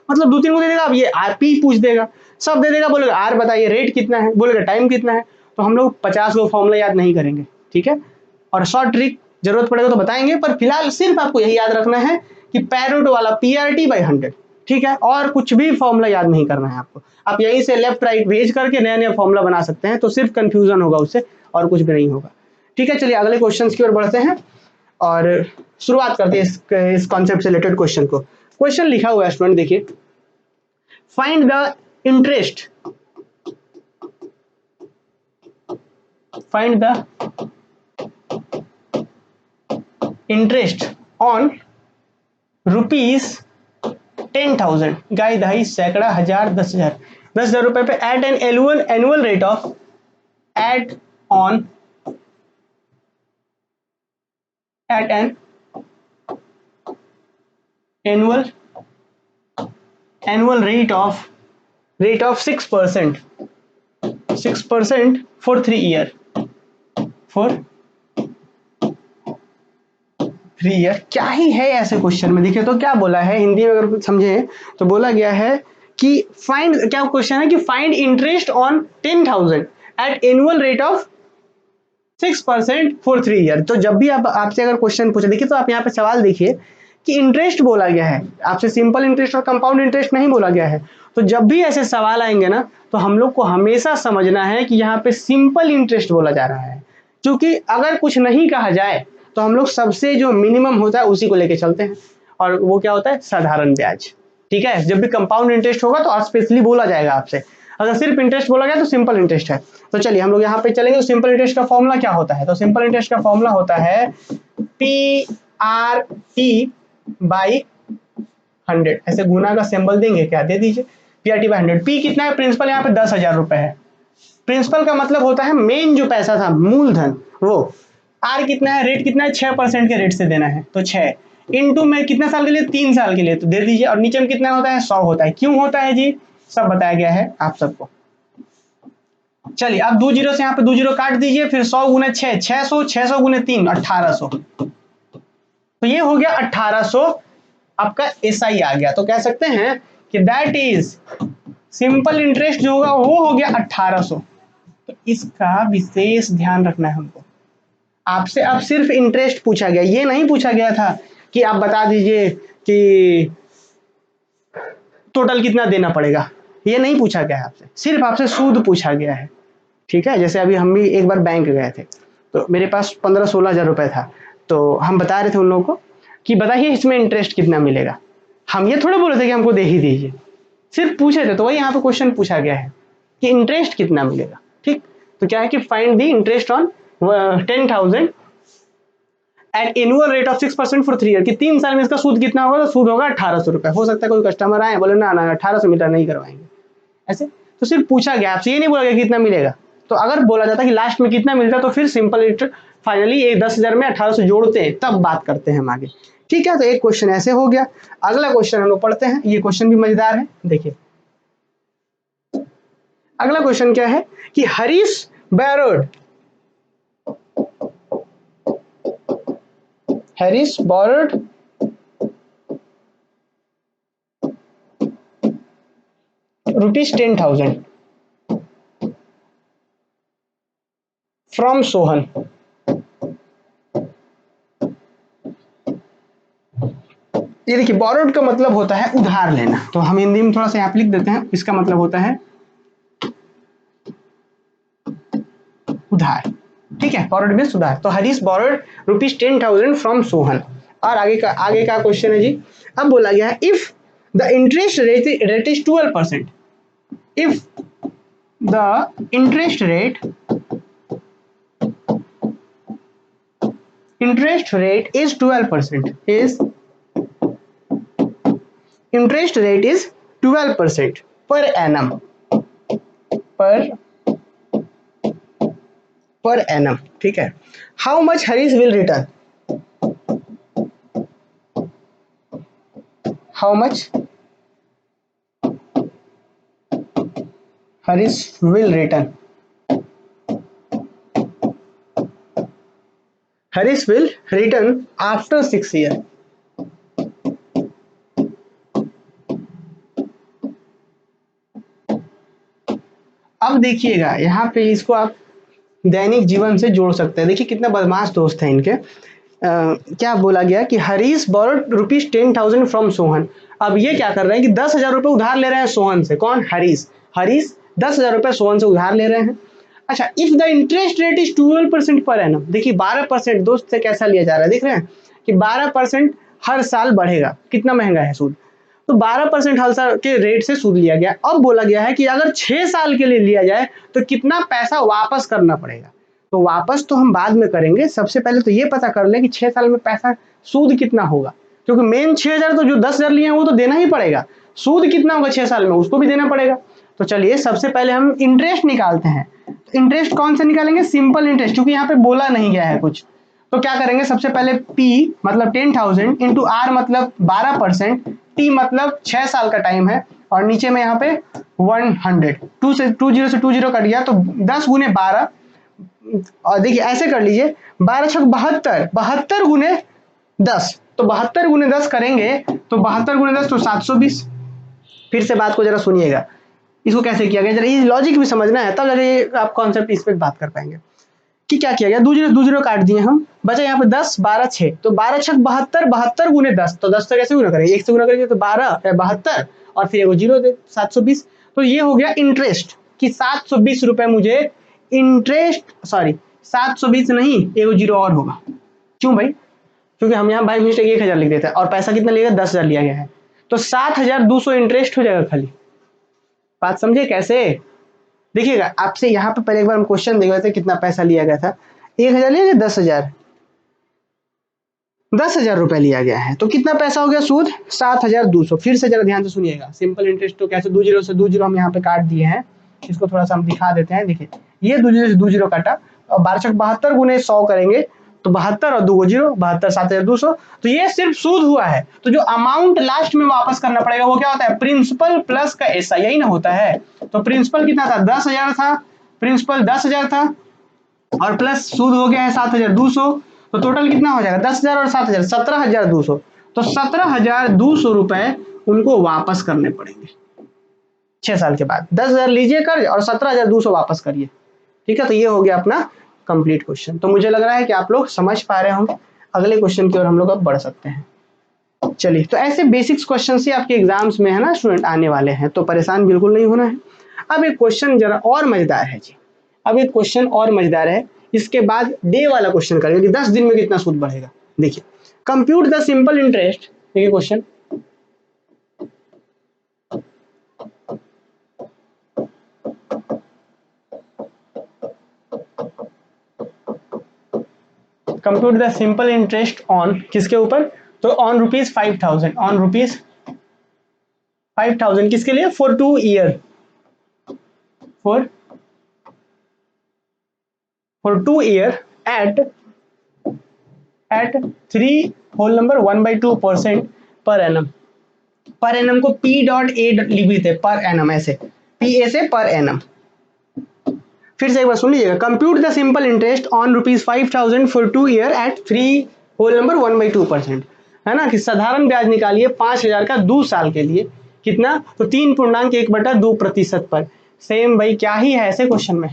मतलब 2-3 को दे देगा, अब ये आर पी पूछ देगा, सब दे देगा, बोलेगा आर बताइए रेट कितना है, बोलेगा टाइम कितना है, तो हम लोग 50 को फॉर्मूला याद नहीं करेंगे, ठीक है। और शॉर्ट ट्रिक जरूरत पड़ेगा तो बताएंगे, पर फिलहाल सिर्फ आपको यही याद रखना है कि पैरोट वाला PRT/100, ठीक है, और कुछ भी फॉर्मूला याद नहीं करना है आपको। आप यहीं से लेफ्ट राइट भेज करके नया नया फॉर्मूला बना सकते हैं, तो सिर्फ कंफ्यूजन होगा उससे और कुछ भी नहीं होगा। ठीक है, चलिए अगले क्वेश्चन की ओर बढ़ते हैं और शुरुआत करते हैं इस कॉन्सेप्ट से रिलेटेड क्वेश्चन को। क्वेश्चन लिखा हुआ है स्टूडेंट, देखिए, find the interest, find the interest on ₹10,000, गाय दहाई सैकड़ा हजार 10,000, 10,000 रुपए पे at an annual rate of, at on at an annual rate of 6% for 3 year, for 3 year. क्या ही है ऐसे क्वेश्चन में, देखिए तो क्या बोला है हिंदी में अगर समझे तो बोला गया है कि फाइंड, क्या क्वेश्चन है कि find interest on 10,000 at annual rate of 6% for 3 year. तो जब भी आप आपसे अगर क्वेश्चन पूछे, देखिए तो आप यहाँ पे सवाल देखिए कि इंटरेस्ट बोला गया है, आपसे सिंपल इंटरेस्ट और कंपाउंड इंटरेस्ट नहीं बोला गया है। तो जब भी ऐसे सवाल आएंगे ना, तो हम लोग को हमेशा समझना है कि यहाँ पे सिंपल इंटरेस्ट बोला जा रहा है, क्योंकि अगर कुछ नहीं कहा जाए तो हम लोग सबसे जो मिनिमम होता है उसी को लेके चलते हैं, और वो क्या होता है, साधारण ब्याज। ठीक है, जब भी कंपाउंड इंटरेस्ट होगा तो स्पेशली बोला जाएगा आपसे, अगर सिर्फ इंटरेस्ट बोला गया तो सिंपल इंटरेस्ट है। तो चलिए हम लोग यहाँ पे चलेंगे, तो सिंपल इंटरेस्ट का फॉर्मूला क्या होता है, तो सिंपल इंटरेस्ट का फॉर्मूला होता है PRT/100, ऐसे गुना का सिंबल देंगे, क्या दे दीजिए PRT/100। पी कितना है, प्रिंसिपल यहाँ पे 10,000 रुपए है, प्रिंसिपल का मतलब होता है मेन जो पैसा था मूलधन वो। आर कितना है, रेट कितना है, 6% के रेट से देना है, तो 6 इंटू में कितने साल के लिए, 3 साल के लिए, तो दे दीजिए। और नीचे में कितना होता है, 100 होता है, क्यों होता है जी, सब बताया गया है आप सबको। चलिए अब 2 जीरो से यहाँ पे 2 जीरो काट दीजिए, फिर 100 गुने 6 600, 600 गुने 3 1800, तो ये हो गया 1800 आपका SI आ गया। तो कह सकते हैं कि दैट इज सिंपल इंटरेस्ट जो होगा वो हो गया 1800। तो इसका विशेष ध्यान रखना है हमको, आपसे अब सिर्फ इंटरेस्ट पूछा गया, ये नहीं पूछा गया था कि आप बता दीजिए कि टोटल कितना देना पड़ेगा, ये नहीं पूछा गया है आपसे, सिर्फ आपसे सूद पूछा गया है। ठीक है, जैसे अभी हम भी एक बार बैंक गए थे, तो मेरे पास 15-16 हज़ार रुपए था, तो हम बता रहे थे उन लोगों को कि बताइए इसमें इंटरेस्ट कितना मिलेगा। हम ये थोड़े बोले थे कि हमको दे ही दीजिए, सिर्फ पूछे थे। तो वही यहाँ पे क्वेश्चन पूछा गया है कि इंटरेस्ट कितना मिलेगा। ठीक, तो क्या है कि find the interest on 10,000 at annual rate of 6% for 3 year, कि 3 साल में इसका सूद कितना होगा, तो सूद होगा 1800 रुपए। हो सकता है कोई कस्टमर आए बोले ना ना 1800 मीटर नहीं करवाएंगे ऐसे, तो सिर्फ पूछा गया, आपसे ये नहीं बोला गया कितना मिलेगा। तो अगर बोला जाता कि लास्ट में कितना मिलता, तो फिर सिंपल फाइनली एक 10,000 में 1800 जोड़ते हैं, तब बात करते हैं हम आगे। ठीक है, तो एक क्वेश्चन ऐसे हो गया। अगला क्वेश्चन हम लोग पढ़ते हैं, ये क्वेश्चन भी मजेदार है, देखिए अगला क्वेश्चन क्या है कि Harish borrowed rupees 10,000 from Sohan. ये देखिए बोरोड का मतलब होता है उधार लेना, तो हम हिंदी में थोड़ा सा यहाँ पे लिख देते हैं, इसका मतलब होता है उधार। ठीक है, बोरोड मीन्स उधार। तो Harish borrowed rupees 10,000 from Sohan. और आगे का क्वेश्चन है जी, अब बोला गया है if the interest rate is 12%, if the interest rate is 12%, interest rate is 12% per annum, per annum। ठीक है, how much Harish will return, how much Harish will return, Harish will return after 6 year. अब देखिएगा यहाँ पे इसको आप दैनिक जीवन से जोड़ सकते हैं। देखिए कितना बदमाश दोस्त है इनके। क्या बोला गया कि Harish borrowed rupees 10,000 from Sohan. अब ये क्या कर रहे हैं कि 10,000 रुपए उधार ले रहे हैं सोहन से। कौन? हरीश। 10,000 रुपए सोहन से उधार ले रहे हैं। अच्छा, if the interest rate is 12% per annum. देखिए 12% दोस्त से कैसा लिया जा रहा है, देख रहे हैं कि 12% हर साल बढ़ेगा। कितना महंगा है सूद, तो 12% हर साल के रेट से सूद लिया गया। अब बोला गया है कि अगर 6 साल के लिए लिया जाए तो कितना पैसा वापस करना पड़ेगा। तो वापस तो हम बाद में करेंगे, सबसे पहले तो ये पता कर लें कि 6 साल में पैसा सूद कितना होगा, क्योंकि मेन 6,000 तो जो 10,000 लिए हैं वो तो देना ही पड़ेगा। सूद कितना होगा 6 साल में, उसको भी देना पड़ेगा। तो चलिए सबसे पहले हम इंटरेस्ट निकालते हैं। तो इंटरेस्ट कौन से निकालेंगे? सिंपल इंटरेस्ट, क्योंकि यहाँ पे बोला नहीं गया है कुछ। तो क्या करेंगे, सबसे पहले P मतलब 10,000 इंटू R मतलब 12%, T मतलब 6 साल का टाइम है, और नीचे में यहाँ पे 100, 2 से 20 कट गया तो 10 गुने 12। और देखिए ऐसे कर लीजिए, 12 छक 72, 72 गुने 10, तो 72 गुने 10 करेंगे तो 72 गुने 10 तो 720। फिर से बात को जरा सुनिएगा, इसको कैसे किया गया, जरा ये लॉजिक भी समझना है, तब जरा आप कॉन्सेप्ट इस पे बात कर पाएंगे कि क्या किया गया। 2 जीरो काट दिए हम, बचा यहाँ पे 10, 12, 6, तो 12 छक 72, 72 गुने 10, तो 10 तो कैसे गुना करेंगे, 1 से गुना करेंगे तो 12 72 और फिर एगो जीरो दे 720। तो ये हो गया इंटरेस्ट कि 720 रुपए मुझे इंटरेस्ट, सॉरी 720 नहीं, एगो जीरो और होगा। क्यों भाई? क्योंकि हम यहाँ बाई मिस्टेक 1,000 लिख देते हैं और पैसा कितना लिया गया, 10,000 लिया गया है, तो 7,200 इंटरेस्ट हो जाएगा खाली। बात समझे कैसे? देखिएगा आपसे यहाँ पे पहले एक बार हम क्वेश्चन देख रहे थे, कितना पैसा लिया गया था, 1,000 लिया गया, 10,000 रुपए लिया गया है, तो कितना पैसा हो गया सूद, 7,200। फिर से जरा ध्यान से सुनिएगा, सिंपल इंटरेस्ट तो कैसे, 2 जीरो से 2 जीरो हम यहाँ पे काट दिए हैं, इसको थोड़ा सा हम दिखा देते हैं। देखिए ये 2 जीरो से 2 जीरो काटा, और 12 छक 72 गुने 100 करेंगे तो 72 और 2 जीरो 72, 7,200। तो ये सिर्फ सूद हुआ है। तो जो अमाउंट लास्ट में वापस करना पड़ेगा वो क्या होता है, प्रिंसिपल प्लस का ऐसा, यही ना होता है। तो प्रिंसिपल कितना था, 10,000 था, प्रिंसिपल 10,000 था और प्लस सूद हो गया है 7,200, तो टोटल कितना हो जाएगा, 10,000 और 7,000, 17,200। तो 17,200 रुपए उनको वापस करने पड़ेंगे 6 साल के बाद। 10,000 लीजिए कर्ज और 17,200 वापस करिए। ठीक है, तो ये हो गया अपना कंप्लीट क्वेश्चन। तो मुझे लग रहा है कि आप लोग समझ पा रहे होंगे। अगले क्वेश्चन की ओर हम लोग अब बढ़ सकते हैं। चलिए, तो ऐसे बेसिक्स क्वेश्चन ही आपके एग्जाम्स में है ना स्टूडेंट आने वाले हैं, तो परेशान बिल्कुल नहीं होना है। अब एक क्वेश्चन जरा और मजेदार है जी, अब एक क्वेश्चन और मजेदार है, इसके बाद डे वाला क्वेश्चन करेंगे कि 10 दिन में कितना सूद बढ़ेगा। देखिए, कंप्यूट द सिंपल इंटरेस्ट, देखिए question, compute the simple interest on, किसके ऊपर, तो ऑन ₹5,000, ऑन ₹5,000 किसके लिए, for 2 year, for 2 year at 3 whole number 1/2% per annum. Per annum को पी डॉट ए लिख देते पर एनम, ऐसे पी ए से पर एनम। फिर से एक बार सुन लीजिएगा, compute the simple interest on ₹5,000 for 2 year at 3 whole number 1/2%, है ना, कि साधारण ब्याज निकालिए 5,000 का 2 साल के लिए, कितना, तो 3.1/2% पर। सेम भाई क्या ही है ऐसे क्वेश्चन में,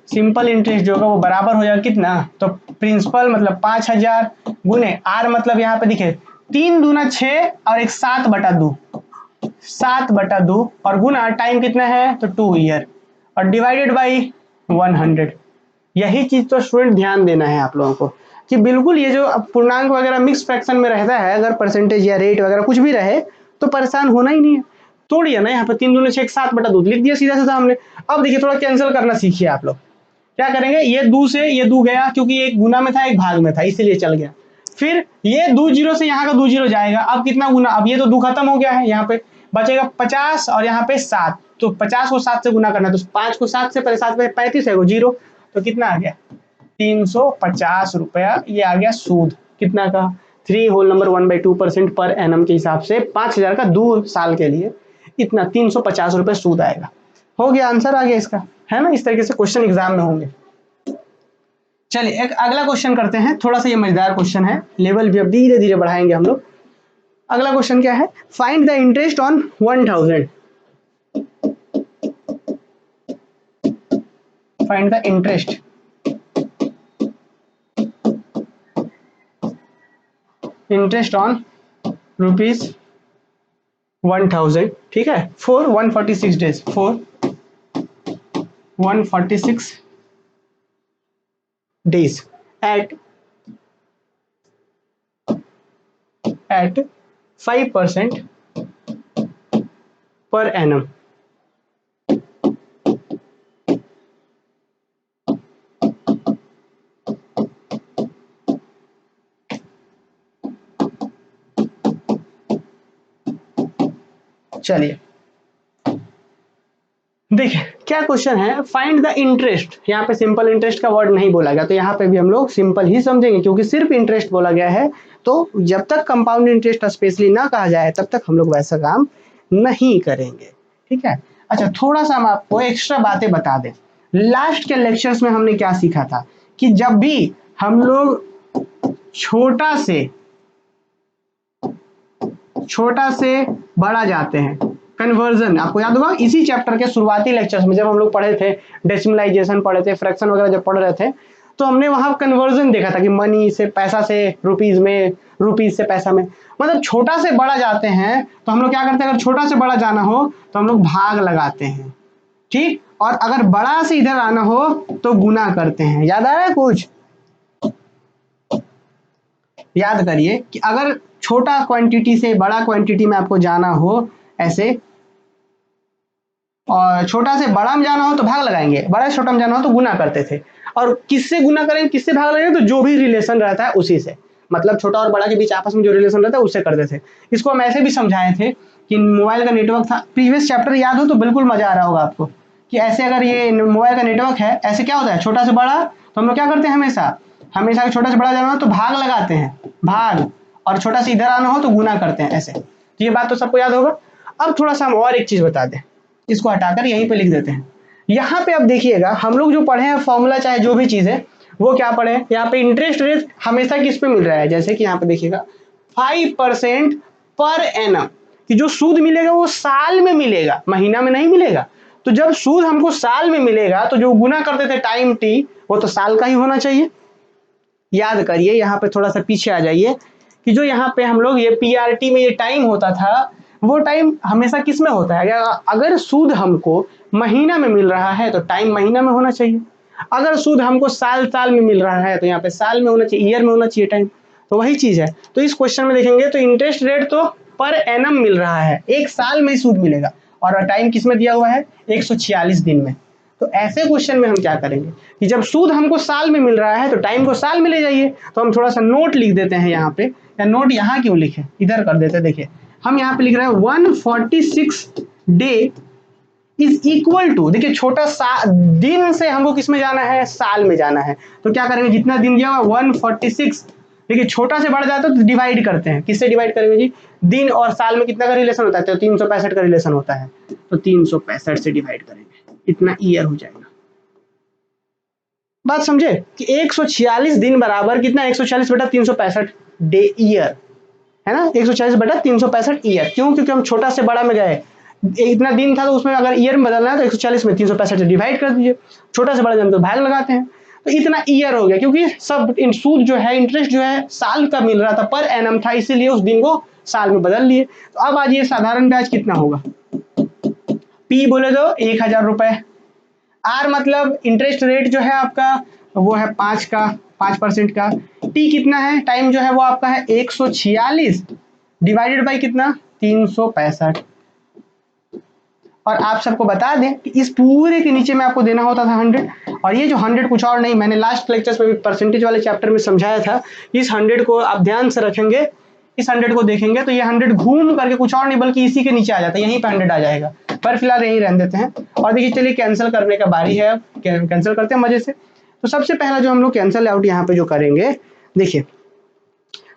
सिंपल इंटरेस्ट जो होगा वो बराबर हो जाएगा कितना, तो प्रिंसिपल मतलब 5,000 गुने आर, मतलब यहाँ पे दिखे 3 दूना 6 और एक 7/2, 7/2 और गुना टाइम कितना है, तो 2 ईयर, और डिवाइडेड बाई 100। यही चीज तो स्टूडेंट ध्यान देना है आप लोगों को, कि बिल्कुल ये जो पूर्णांक वगैरह मिक्स फ्रैक्शन में रहता है, अगर परसेंटेज या रेट वगैरह कुछ भी रहे तो परेशान होना ही नहीं है। तोड़िए ना, यहाँ पे 3 दूने 6 7/2 लिख दिया सीधा सीधा हमने। अब देखिए थोड़ा कैंसिल करना सीखिए आप लोग, क्या करेंगे, ये दो से ये दो गया, क्योंकि एक गुना में था एक भाग में था इसीलिए चल गया। फिर ये 2 जीरो से यहाँ का 2 जीरो जाएगा, अब कितना गुना, अब ये तो 2 खत्म हो गया है, यहाँ पे बचेगा 50 और यहाँ पे 7, तो 50 को 7 से गुना करना है, तो 5 को 7 से पहले 7 पे 35 है वो जीरो, तो कितना आ गया, 350 रुपया, ये आ गया सूद कितना का, 3 होल नंबर 1/2% पर एनम के हिसाब से 5,000 का 2 साल के लिए इतना 350 रुपये सूद आएगा। हो गया, आंसर आ गया इसका, है ना। इस तरीके से क्वेश्चन एग्जाम में होंगे। चलिए एक अगला क्वेश्चन करते हैं, थोड़ा सा ये मजेदार क्वेश्चन है, लेवल भी अब धीरे धीरे बढ़ाएंगे हम लोग। अगला क्वेश्चन क्या है, find the interest on 1,000, find the interest, interest on ₹1,000, ठीक है, for 146 days, for 146 days at 5% per annum. चलिए देखिए क्या क्वेश्चन है, फाइंड द इंटरेस्ट, यहाँ पे सिंपल इंटरेस्ट का वर्ड नहीं बोला गया, तो यहाँ पे भी हम लोग सिंपल ही समझेंगे, क्योंकि सिर्फ इंटरेस्ट बोला गया है, तो जब तक कंपाउंड इंटरेस्ट स्पेशली ना कहा जाए तब तक हम लोग वैसा काम नहीं करेंगे, ठीक है। अच्छा थोड़ा सा हम आपको एक्स्ट्रा बातें बता दें, लास्ट के लेक्चर्स में हमने क्या सीखा था, कि जब भी हम लोग छोटा से बड़ा जाते हैं, कन्वर्जन, आपको याद होगा इसी चैप्टर के शुरुआती लेक्चर्स में जब हम लोग पढ़े थे, डेसिमलाइजेशन पढ़े थे, फ्रैक्शन वगैरह जब पढ़ रहे थे, तो हमने वहां कन्वर्जन देखा था कि मनी से पैसा से रुपीज में, रुपीज से पैसा में, मतलब छोटा से बड़ा जाते हैं तो हम लोग क्या करते हैं, अगर छोटा से बड़ा जाना हो तो हम लोग भाग लगाते हैं, ठीक, और अगर बड़ा से इधर आना हो तो गुना करते हैं। याद आ रहा है कुछ, याद करिए कि अगर छोटा क्वांटिटी से बड़ा क्वांटिटी में आपको जाना हो ऐसे, और छोटा से बड़ा में जाना हो तो भाग लगाएंगे, बड़ा से छोटा में जाना हो तो गुना करते थे। और किससे गुना करेंगे, किससे भाग लगाएंगे, तो जो भी रिलेशन रहता है उसी से, मतलब छोटा और बड़ा के बीच आपस में जो रिलेशन रहता है उससे करते थे। इसको हम ऐसे भी समझाए थे कि मोबाइल का नेटवर्क था, प्रीवियस चैप्टर याद हो तो बिल्कुल मजा आ रहा होगा आपको, कि ऐसे अगर ये मोबाइल का नेटवर्क है, ऐसे क्या होता है छोटा से बड़ा, तो हम लोग क्या करते हैं, हमेशा हमेशा छोटा से बड़ा जाना हो तो भाग लगाते हैं, भाग, और छोटा से इधर आना हो तो गुना करते हैं ऐसे। तो ये बात तो सबको याद होगा। अब थोड़ा सा हम और एक चीज बता दें, इसको हटाकर यहीं पे लिख देते हैं। यहाँ पे अब देखिएगा हम लोग जो पढ़े हैं फॉर्मूला चाहे जो भी चीज है वो क्या पढ़े हैं, यहाँ पे इंटरेस्ट रेट हमेशा किस पे मिल रहा है, जैसे कि यहाँ पे देखिएगा 5% पर एनम, कि जो सूद मिलेगा वो साल में मिलेगा, महीना में नहीं मिलेगा। तो जब सूद हमको साल में मिलेगा तो जो गुना करते थे टाइम टी, वो तो साल का ही होना चाहिए, याद करिए, यहाँ पे थोड़ा सा पीछे आ जाइए कि जो यहाँ पे हम लोग ये पीआरटी में ये टाइम होता था, वो टाइम हमेशा किस में होता है? अगर सूद हमको महीना में मिल रहा है तो टाइम महीना में होना चाहिए, अगर सूद हमको साल साल में मिल रहा है तो यहाँ पे साल में होना चाहिए, ईयर में होना चाहिए टाइम। तो वही चीज है। तो इस क्वेश्चन में देखेंगे तो इंटरेस्ट रेट तो पर एनम मिल रहा है, एक साल में सूद मिलेगा, और टाइम किस में दिया हुआ है? 146 दिन में। तो ऐसे क्वेश्चन में हम क्या करेंगे कि जब सूद हमको साल में मिल रहा है तो टाइम को साल में ले जाइए। तो हम थोड़ा सा नोट लिख देते हैं यहाँ पे, या नोट यहाँ क्यों लिखे, इधर कर देते हैं। देखिए हम यहाँ पे लिख रहे हैं 146 डे इज इक्वल टू, देखिए छोटा सा दिन से हमको किस में जाना है? साल में जाना है। तो क्या करेंगे, जितना दिन दिया हुआ 146, देखिए छोटा से बढ़ जाता है तो डिवाइड करते हैं, किससे डिवाइड करेंगे जी? दिन और साल में कितना का रिलेशन होता है? तो 365 का रिलेशन होता है, तो 365 से डिवाइड करेंगे, इतना ईयर हो जाएगा। बात समझे कि 146 दिन बराबर कितना? 146 बटा 365 डे ईयर है ना, 140 बटा 365 ईयर। क्यों? क्योंकि हम छोटा से बड़ा में गए, इतना दिन था तो उसमें अगर ईयर में बदलना है तो 140 में 365 से डिवाइड कर दीजिए, छोटा से बड़ा जन तो भाग लगाते हैं, तो इतना ईयर हो गया। क्योंकि सब सूद जो है, इंटरेस्ट जो है साल का मिल रहा था, पर एनम था, इसीलिए उस दिन को साल में बदल लिए। तो अब आज ये साधारण ब्याज कितना होगा? पी बोले तो 1000 रुपए, आर मतलब इंटरेस्ट रेट जो है आपका वो है 5% का, टी कितना है? टाइम जो है वो आपका है 146 डिवाइडेड बाई कितना? 365। और आप सबको बता दें कि इस पूरे के नीचे में आपको देना होता था 100, और ये जो 100 कुछ और नहीं, मैंने लास्ट लेक्चर्स में भी परसेंटेज वाले चैप्टर में समझाया था। इस 100 को आप ध्यान से रखेंगे, इस 100 को देखेंगे तो ये 100 घूम करके कुछ और नहीं बल्कि इसी के नीचे आ जाता है, यहीं पे 100 आ जाएगा। पर फिलहाल यहीं रहने देते हैं। और देखिए चलिए कैंसिल करने का बारी है, कैंसिल करते हैं मजे से। तो सबसे पहला जो हम लोग कैंसिल आउट यहाँ पे जो करेंगे, देखिए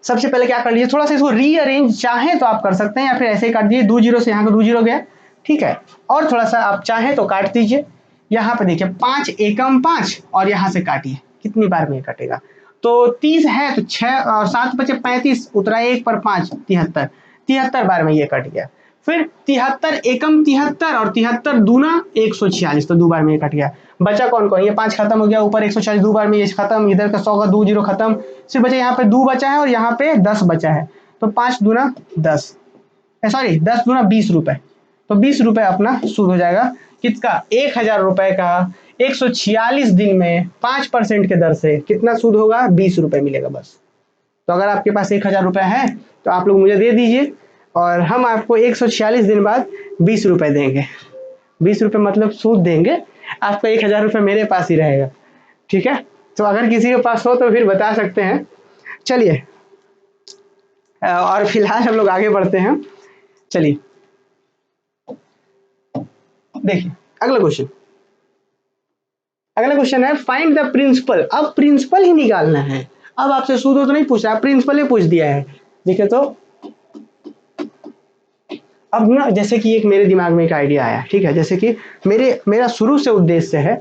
सबसे पहले क्या कर लीजिए, थोड़ा सा इसको रीअरेंज चाहे तो आप कर सकते हैं, या फिर ऐसे ही काट दीजिए, 2 जीरो से यहाँ का 2 जीरो गया, ठीक है। और थोड़ा सा आप चाहें तो काट दीजिए, यहाँ पे देखिए 5 एकम 5, और यहाँ से काटिए, कितनी बार में ये कटेगा? तो 30 है तो 6 और 7 बचे 35, उतरा 1 पर 5 73, 73 बार में ये कट गया। फिर 73 एकम 73 और 73 दूना 146, तो 2 बार में ये कट गया। बचा कौन कौन? ये 5 खत्म हो गया, ऊपर 140 2 बार में ये खत्म, इधर का 100 का 2 जीरो खत्म, सिर्फ बचा यहाँ पे 2 बचा है और यहाँ पे 10 बचा है। तो 5 दूना 10, सॉरी 10 दूना 20 रुपए, तो 20 रुपए अपना सूद हो जाएगा किसका? 1000 रुपए का 146 दिन में 5% के दर से कितना सूद होगा? 20 रुपए मिलेगा बस। तो अगर आपके पास 1000 रुपए है तो आप लोग मुझे दे दीजिए, और हम आपको 146 दिन बाद 20 रुपए देंगे। 20 रुपए मतलब सूद देंगे, आपका 1000 रुपए मेरे पास ही रहेगा, ठीक है। तो अगर किसी के पास हो तो फिर बता सकते हैं। चलिए और फिलहाल हम लोग आगे बढ़ते हैं। चलिए देखिए अगला क्वेश्चन, अगला क्वेश्चन है फाइंड द प्रिंसिपल। अब प्रिंसिपल ही निकालना है, अब आपसे सूद तो नहीं पूछ रहा, प्रिंसिपल ही पूछ दिया है। देखिए तो अब ना, जैसे कि एक मेरे दिमाग में एक आइडिया आया, ठीक है। जैसे कि मेरा शुरू से उद्देश्य है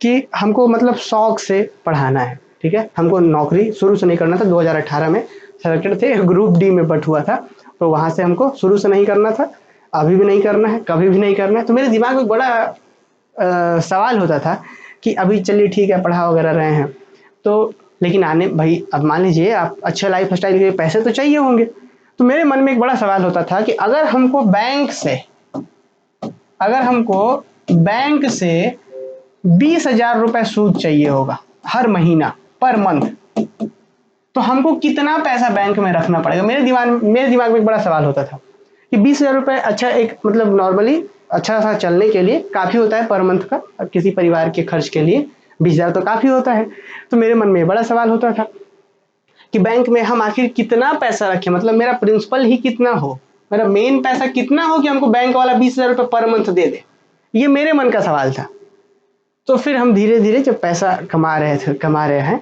कि हमको मतलब शौक से पढ़ाना है, ठीक है। हमको नौकरी शुरू से नहीं करना था, 2018 में सेलेक्टेड थे, ग्रुप डी में बट हुआ था, तो वहाँ से हमको शुरू से नहीं करना था, अभी भी नहीं करना है, कभी भी नहीं करना है। तो मेरे दिमाग में एक बड़ा सवाल होता था कि अभी चलिए ठीक है पढ़ा वगैरह रहे हैं, तो लेकिन आने भाई अब मान लीजिए आप अच्छे लाइफ स्टाइल के लिए पैसे तो चाहिए होंगे। तो मेरे मन में एक बड़ा सवाल होता था कि अगर हमको बैंक से 20,000 रुपए सूद चाहिए होगा हर महीना, पर मंथ, तो हमको कितना पैसा बैंक में रखना पड़ेगा? मेरे दिमाग में एक बड़ा सवाल होता था कि 20,000 रुपए अच्छा, एक मतलब नॉर्मली अच्छा सा चलने के लिए काफ़ी होता है पर मंथ का, किसी परिवार के खर्च के लिए 20,000 तो काफ़ी होता है। तो मेरे मन में बड़ा सवाल होता था कि बैंक में हम आखिर कितना पैसा रखें, मतलब मेरा प्रिंसिपल ही कितना हो, मेरा मेन पैसा कितना हो कि हमको बैंक वाला 20,000 रुपये पर मंथ दे दे, ये मेरे मन का सवाल था। तो फिर हम धीरे धीरे जब पैसा कमा रहे हैं,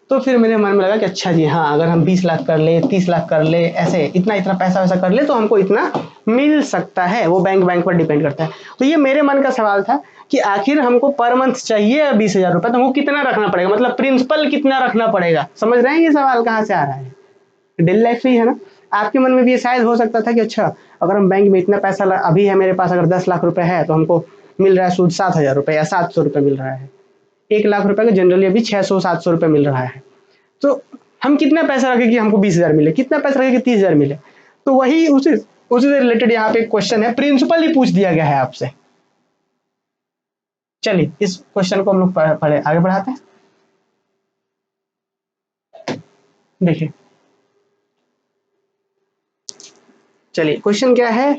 तो फिर मेरे मन में लगा कि अच्छा जी हाँ, अगर हम 20 लाख कर ले, 30 लाख कर ले, ऐसे इतना पैसा वैसा कर ले तो हमको इतना मिल सकता है, वो बैंक पर डिपेंड करता है। तो ये मेरे मन का सवाल था कि आखिर हमको पर मंथ चाहिए 20,000 रुपये, तो हमको कितना रखना पड़ेगा, मतलब प्रिंसिपल कितना रखना पड़ेगा। समझ रहे हैं ये सवाल कहाँ से आ रहा है? डेली लाइफ से ही है ना। आपके मन में भी ये शायद हो सकता था कि अच्छा अगर हम बैंक में इतना पैसा अभी है मेरे पास, अगर 10 लाख रुपए है तो हमको मिल रहा है सूद 7,000 रुपये या 700 रुपये मिल रहा है। 1 लाख रुपए का जनरली अभी 600-700 रुपये मिल रहा है। तो हम कितना पैसा रखें कि हमको 20,000 मिले, कितना पैसा रखें कि 30,000 मिले। तो वही उसी से रिलेटेड यहाँ पे क्वेश्चन है, प्रिंसिपल ही पूछ दिया गया है आपसे। चलिए इस क्वेश्चन को हम लोग पढ़े आगे बढ़ाते हैं। देखिए चलिए क्वेश्चन क्या है,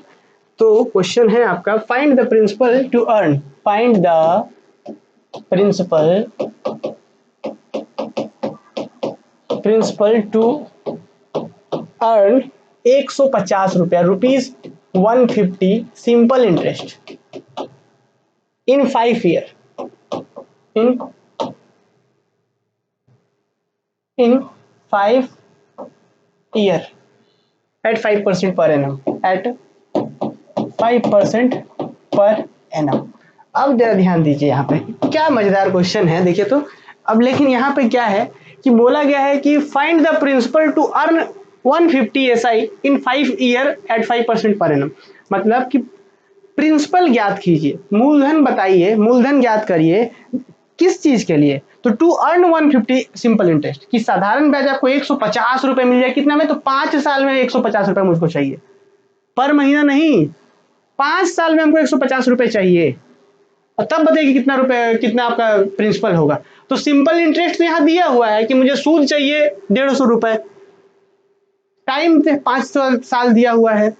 तो क्वेश्चन है आपका find the principal to earn, find the principal to earn 150 रुपया, rupees 150 simple interest in 5 year, in 5 year at 5% per annum, at 5% per annum। अब जरा ध्यान दीजिए यहाँ पे क्या मजेदार क्वेश्चन है, देखिए तो अब लेकिन यहाँ पे क्या है कि बोला गया है कि find the principal to earn 150 SI in 5 year at 5% per annum. मतलब कि प्रिंसिपल ज्ञात कीजिए, मूलधन बताइए, मूलधन ज्ञात करिए किस चीज के लिए, तो टू अर्न 150 सिंपल इंटरेस्ट, कि साधारण ब्याज आपको 150 रुपए मिल जाए, कितना में, तो 5 साल में 150 रुपए मुझको चाहिए, पर महीना नहीं, 5 साल में हमको 150 रुपए चाहिए, और तब बताइए कितना रुपए, कितना आपका प्रिंसिपल होगा। तो सिंपल इंटरेस्ट तो यहाँ दिया हुआ है कि मुझे सूद चाहिए 150 रुपए, टाइम 5 साल दिया हुआ है,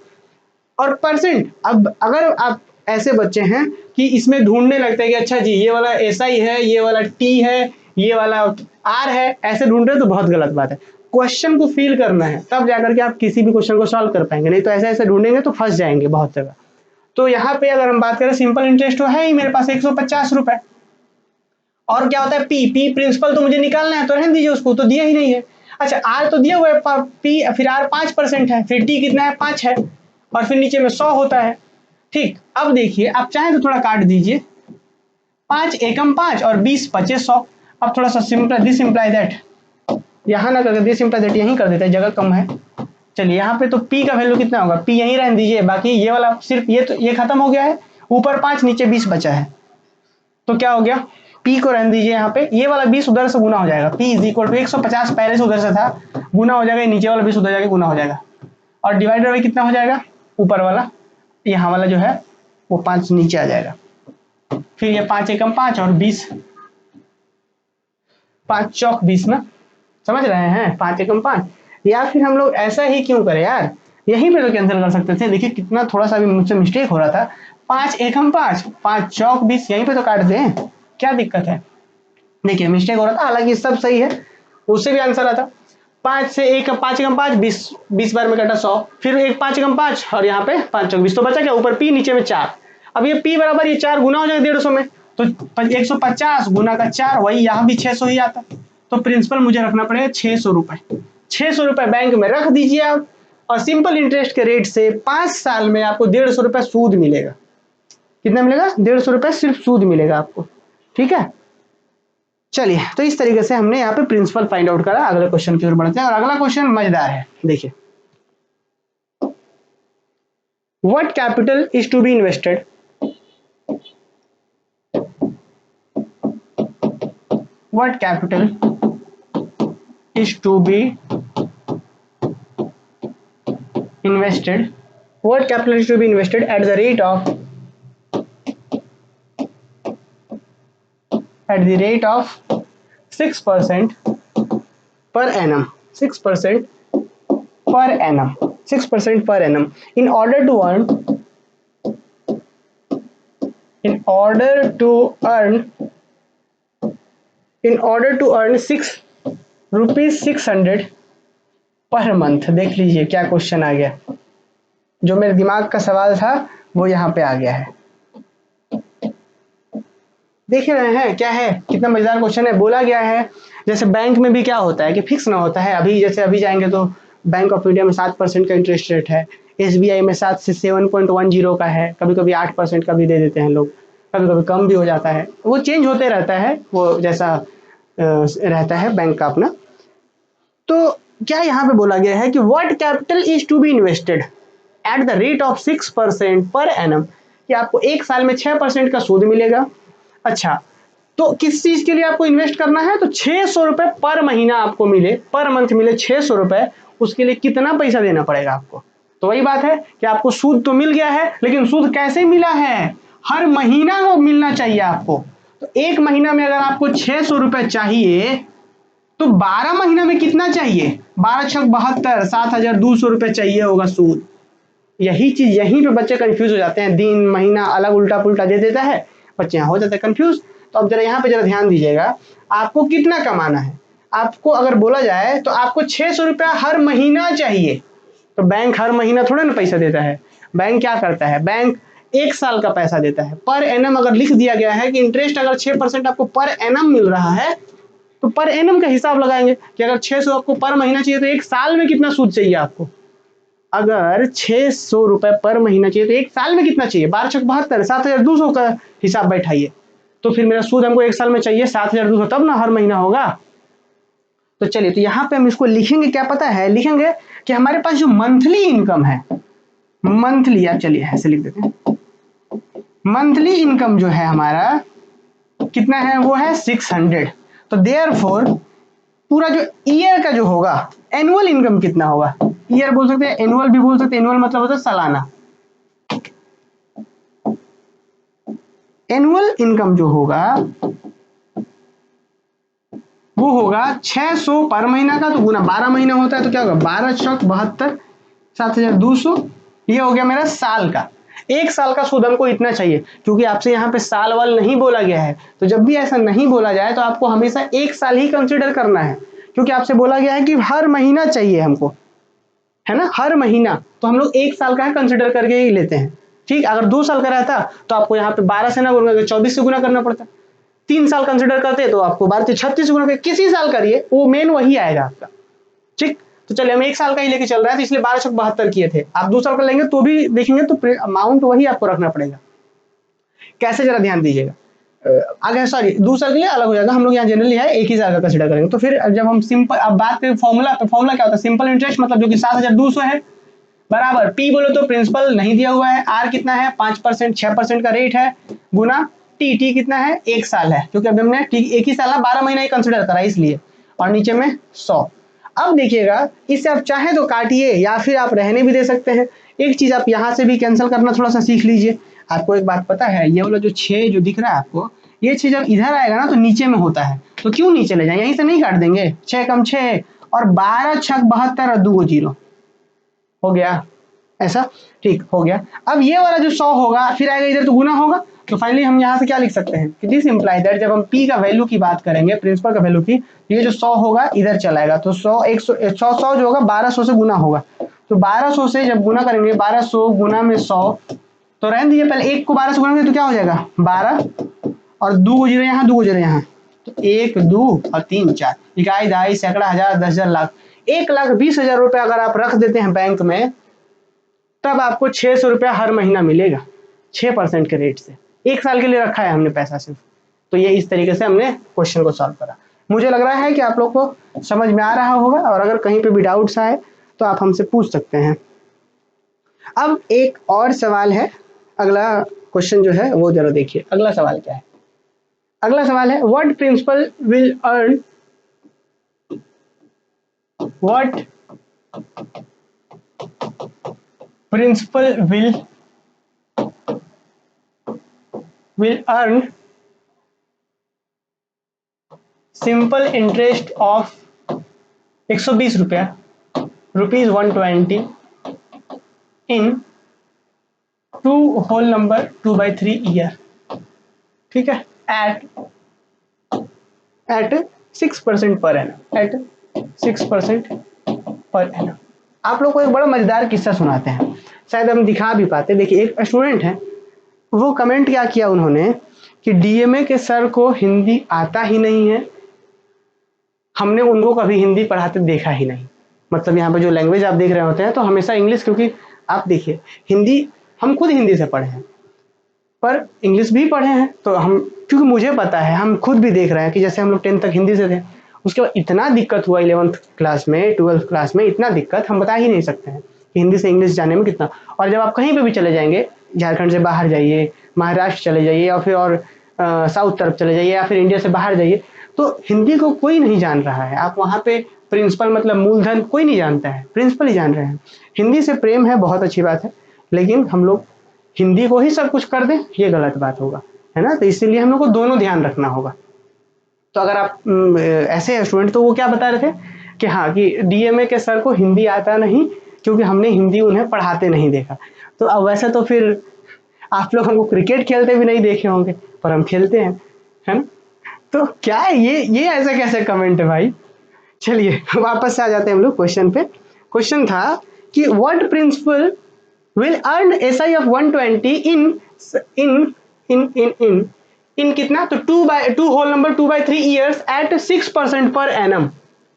और परसेंट, अब अगर आप ऐसे बच्चे हैं कि इसमें ढूंढने लगते हैं कि अच्छा जी ये वाला SI है, ये वाला T है, ये वाला R है, ऐसे ढूंढ रहे तो बहुत गलत बात है। क्वेश्चन को फील करना है तब जाकर के आप किसी भी क्वेश्चन को सॉल्व कर पाएंगे, नहीं तो ऐसे ऐसे ढूंढेंगे तो फंस जाएंगे बहुत जगह। तो यहाँ पे अगर हम बात करें सिंपल इंटरेस्ट तो है ही मेरे पास 150 रुपए, और क्या होता है पी प्रिंसिपल तो मुझे निकालना है, तो रहने दीजिए उसको, तो दिया ही नहीं है। अच्छा आर तो दिया हुआ है, पी फिर आर 5% है, फिर टी कितना है 5 है, और फिर नीचे में 100 होता है। ठीक, अब देखिए आप चाहें तो थोड़ा काट दीजिए, 5 एकम 5 और 20 पचे 100। अब थोड़ा सा सिंपल दिस इंप्लाई दैट, यहाँ ना करके दिस इंप्लाई दैट यहीं कर देते हैं, जगह कम है। चलिए यहाँ पे तो पी का वैल्यू कितना होगा, पी यहीं रहने दीजिए, बाकी ये वाला सिर्फ ये, तो ये खत्म हो गया है, ऊपर 5 नीचे 20 बचा है, तो क्या हो गया, पी को रहने दीजिए यहाँ पे, ये वाला 20 उधर से गुना हो जाएगा, पी इज इक्वल टू 150 पहले से उधर से था, गुना हो जाएगा, नीचे वाला 20 उधर जाके गुना हो जाएगा, और डिवाइडर में कितना हो जाएगा, ऊपर वाला यहाँ वाला जो है वो 5 नीचे आ जाएगा, फिर ये 5 एकम 5 और 20, 5 चौक 20 ना, समझ रहे हैं, 5 एकम 5। या फिर हम लोग ऐसा ही क्यों करें यार, यहीं पे तो कैंसिल कर सकते थे, देखिए कितना थोड़ा सा भी मुझसे मिस्टेक हो रहा था, 5 एकम 5, 5 चौक 20, यहीं पे तो काट दें, क्या दिक्कत है। देखिए मिस्टेक हो रहा था, हालांकि सब सही है, उससे भी आंसर आता, 5 से 1 5 एकम 5 20, 20 बार में कटा 100, फिर एक 5 एकम 5 और यहाँ पे 5 चौक 20, तो बचा क्या, ऊपर पी नीचे में 4। अब ये पी बराबर ये 4 गुना हो जाएगा 150 में, तो 150 गुना का 4, वही यहाँ भी 600 ही आता, तो प्रिंसिपल मुझे रखना पड़ेगा 600 रुपए। 600 रुपए बैंक में रख दीजिए आप, और सिंपल इंटरेस्ट के रेट से 5 साल में आपको 150 रुपए सूद मिलेगा। कितना मिलेगा, 150 रुपए सिर्फ सूद मिलेगा आपको, ठीक है। चलिए तो इस तरीके से हमने यहाँ पे प्रिंसिपल फाइंड आउट करा। अगले क्वेश्चन की ओर बढ़ते हैं, और अगला क्वेश्चन मजेदार है, देखिए what capital is to be invested, what capital is to be invested, what capital is to be invested at the rate of, at the rate of 6% per annum, 6% per annum, 6% per annum, in order to earn, in order to earn, in order to earn 6 rupees 600 per month. देख लीजिए क्या question आ गया, जो मेरे दिमाग का सवाल था वो यहाँ पे आ गया है, देख रहे हैं क्या है, कितना मजेदार क्वेश्चन है। बोला गया है जैसे बैंक में भी क्या होता है कि फिक्स ना होता है, अभी जैसे अभी जाएंगे तो बैंक ऑफ इंडिया में 7% का इंटरेस्ट रेट है, SBI में 7 से 7.10 का है, कभी कभी 8% का भी दे देते हैं लोग, कभी कभी कम भी हो जाता है, वो चेंज होते रहता है, वो जैसा रहता है बैंक का अपना। तो क्या यहाँ पे बोला गया है कि what capital is to be invested at the rate of 6% per annum, कि आपको एक साल में 6% का सूद मिलेगा। अच्छा तो किस चीज के लिए आपको इन्वेस्ट करना है, तो 600 रुपए पर महीना आपको मिले, पर मंथ मिले 600 रुपए, उसके लिए कितना पैसा देना पड़ेगा आपको। तो वही बात है कि आपको सूद तो मिल गया है, लेकिन सूद कैसे मिला है, हर महीना वो मिलना चाहिए आपको। तो एक महीना में अगर आपको 600 रुपए चाहिए तो 12 महीना में कितना चाहिए, 12 छक 72, 7,200 रुपए चाहिए होगा सूद। यही चीज यहीं पे बच्चे कंफ्यूज हो जाते हैं, दिन महीना अलग उल्टा पुल्टा दे देता है, बच्चे यहाँ हो जाते हैं कंफ्यूज। तो अब जरा यहाँ पे जरा ध्यान दीजिएगा, आपको कितना कमाना है। आपको अगर बोला जाए तो आपको 600 रुपया हर महीना चाहिए, तो बैंक हर महीना थोड़ा ना पैसा देता है। बैंक क्या करता है, बैंक 1 साल का पैसा देता है। पर एनम अगर लिख दिया गया है कि इंटरेस्ट अगर 6% आपको पर एनम मिल रहा है, तो पर एनम का हिसाब लगाएंगे कि अगर 600 आपको पर महीना चाहिए तो 1 साल में कितना सूद चाहिए आपको। अगर 600 रुपए पर महीना चाहिए तो 1 साल में कितना चाहिए, 12 छक 72, 7,200 का हिसाब बैठाइए। तो फिर मेरा सूद हमको 1 साल में चाहिए 7,200, तब ना हर महीना होगा। तो चलिए, तो यहाँ पे हम इसको लिखेंगे, क्या पता है, लिखेंगे कि हमारे पास जो मंथली इनकम है, मंथली, या चलिए ऐसे लिख देते हैं, मंथली इनकम जो है हमारा कितना है, वो है 600। तो देयरफॉर पूरा जो ईयर का जो होगा, एनुअल इनकम कितना होगा, ईयर बोल सकते हैं, एनुअल भी बोल सकते हैं। एनुअल मतलब होता है सालाना। एनुअल इनकम जो होगा वो होगा 600 पर महीना का, तो गुना 12 महीना होता है, तो क्या होगा, 12 छक 72, 7,200, ये हो गया मेरा साल का। 1 साल का सूद हमको इतना चाहिए, क्योंकि आपसे यहाँ पे साल वाल नहीं बोला गया है। तो जब भी ऐसा नहीं बोला जाए तो आपको हमेशा 1 साल ही कंसिडर करना है, क्योंकि आपसे बोला गया है कि हर महीना चाहिए हमको, है ना, हर महीना। तो हम लोग 1 साल का कंसिडर करके ही लेते हैं। ठीक, अगर 2 साल का रहता तो आपको यहाँ पे 12 से ना गुना 24 से गुना करना पड़ता। 3 साल कंसिडर करते तो आपको 12 से 36 गुना, किसी साल करिए वो मेन वही आएगा आपका। ठीक, तो चलिए हम 1 साल का ही लेके चल रहे हैं, तो इसलिए 12 छक 72 किए थे। आप 2 साल का लेंगे तो भी देखेंगे तो अमाउंट वही आपको रखना पड़ेगा। कैसे, जरा ध्यान दीजिएगा। अगर सॉरी 2 साल के लिए अलग हो जाएगा, हम लोग यहाँ जनरली है 1 ही साल का कंसिडर करेंगे। तो फिर जब हम सिंपल, अब बात करें फॉर्मूला, तो फॉर्मूला क्या होता है, सिंपल इंटरेस्ट मतलब जो कि 7,200 है, बराबर पी बोलो तो प्रिंसिपल नहीं दिया हुआ है, आर कितना है 5%, 6% का रेट है, गुना टी, टी कितना है 1 साल है, क्योंकि अभी हमने टी 1 ही साल है, 12 महीना ही कंसिडर करा इसलिए, और नीचे में 100। अब देखिएगा, इससे आप चाहे तो काटिए या फिर आप रहने भी दे सकते हैं। एक चीज आप यहाँ से भी कैंसिल करना थोड़ा सा सीख लीजिए। आपको एक बात पता है, ये वाला जो 6 जो दिख रहा है आपको, ये 6 जब इधर आएगा ना तो नीचे में होता है, तो क्यों नीचे ले जाए, यहीं से नहीं काट देंगे, 6 कम 6 और 12 छक 72 और 2 जीरो हो गया, ऐसा ठीक हो गया। अब ये वाला जो 100 होगा फिर आएगा इधर तो गुना होगा। तो फाइनली हम यहाँ से क्या लिख सकते हैं कि दिस इंप्लाई दैट, जब हम पी का वैल्यू की बात करेंगे, प्रिंसिपल का वैल्यू की, ये जो 100 होगा इधर चलाएगा, तो 100 100 जो होगा 1200 से गुना होगा। तो 1200 से जब गुना करेंगे, 1200 गुना में 100, तो रहने दीजिए, पहले 1 को 12 से गुना करेंगे तो क्या हो जाएगा 12, और 2 गुजरे यहाँ, 2 गुजरे यहाँ, तो 1 2 और 3 4, इकाई दहाई सैकड़ा हजार 10,000 लाख, 1,20,000 रुपए अगर आप रख देते हैं बैंक में, तब आपको 600 रुपया हर महीना मिलेगा 6% के रेट से। 1 साल के लिए रखा है हमने पैसा सिर्फ। तो ये इस तरीके से हमने क्वेश्चन को सॉल्व करा। मुझे लग रहा है कि आप लोग को समझ में आ रहा होगा, और अगर कहीं पे भी डाउट्स आए तो आप हमसे पूछ सकते हैं। अब एक और सवाल है, अगला क्वेश्चन जो है वो जरा देखिए। अगला सवाल क्या है, अगला सवाल है what principal will earn, what principal will earn simple interest of 120 रुपया, rupees 120 in 2 whole number 2/3 year, ठीक है, eight 6% per annum, eight 6% per annum. आप लोग को एक बड़ा मजेदार किस्सा सुनाते हैं, शायद हम दिखा भी पाते। देखिए, एक स्टूडेंट है, वो कमेंट क्या किया उन्होंने कि डीएमए के सर को हिंदी आता ही नहीं है, हमने उनको कभी हिंदी पढ़ाते देखा ही नहीं। मतलब यहाँ पे जो लैंग्वेज आप देख रहे होते हैं तो हमेशा इंग्लिश, क्योंकि आप देखिए हिंदी हम खुद हिंदी से पढ़े हैं, पर इंग्लिश भी पढ़े हैं, तो हम, क्योंकि मुझे पता है, हम खुद भी देख रहे हैं कि जैसे हम लोग 10th तक हिंदी से थे, उसके बाद इतना दिक्कत हुआ 11th क्लास में, 12th क्लास में, इतना दिक्कत हम बता ही नहीं सकते हैं कि हिंदी से इंग्लिश जाने में कितना। और जब आप कहीं पे भी चले जाएंगे, झारखंड से बाहर जाइए, महाराष्ट्र चले जाइए, या फिर और साउथ तरफ चले जाइए या फिर इंडिया से बाहर जाइए, तो हिंदी को कोई नहीं जान रहा है। आप वहाँ पे प्रिंसिपल मतलब मूलधन कोई नहीं जानता है, प्रिंसिपल ही जान रहे हैं। हिंदी से प्रेम है, बहुत अच्छी बात है, लेकिन हम लोग हिंदी को ही सब कुछ कर दें, ये गलत बात होगा, है ना। तो इसीलिए हम लोग को दोनों ध्यान रखना होगा। तो अगर आप ऐसे स्टूडेंट, तो वो क्या बता रहे थे कि हाँ कि डीएमए के सर को हिंदी आता नहीं, क्योंकि हमने हिंदी उन्हें पढ़ाते नहीं देखा। तो अब वैसे तो फिर आप लोग हमको क्रिकेट खेलते भी नहीं देखे होंगे, पर हम खेलते हैं, है ना। तो क्या है ये ऐसा कैसे कमेंट है भाई। चलिए वापस से आ जाते हैं हम लोग क्वेश्चन पे। क्वेश्चन था कि what principal will earn SI of 120 in कितना, तो 2 whole number 2/3 years at 6% per annum।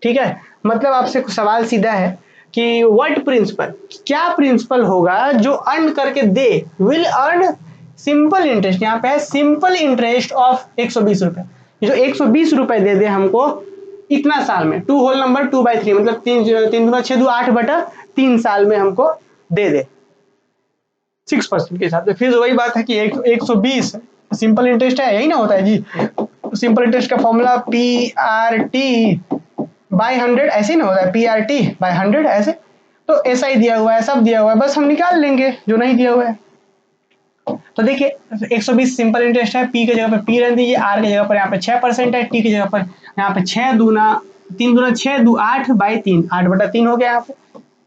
ठीक है, मतलब आपसे सवाल सीधा है कि व्हाट प्रिंसिपल, क्या प्रिंसिपल होगा जो अर्न करके दे, विल अर्न सिंपल इंटरेस्ट, यहाँ पे है सिंपल इंटरेस्ट ऑफ 120 रुपए, जो 120 रुपए दे दे हमको इतना साल में, 2 होल नंबर 2/3 मतलब 3 दूना 6 8/3 साल में हमको दे दे 6% के हिसाब से। फिर वही बात है कि 120 सिंपल इंटरेस्ट है, यही ना होता है जी। सिंपल इंटरेस्ट का फॉर्मूला PRT/100 ऐसे ही ना होता है, PRT/100 ऐसे। तो ऐसा ही दिया हुआ है, सब दिया हुआ है, बस हम निकाल लेंगे जो नहीं दिया हुआ है। तो देखिए 120 सिंपल इंटरेस्ट है, पी के जगह पर पी रख दीजिए, आर की जगह पर यहाँ पे 6% है, टी की जगह पर यहाँ पे 6 दूना 3 दूना 6 दू 8/3, 8/3 हो गया, यहाँ पे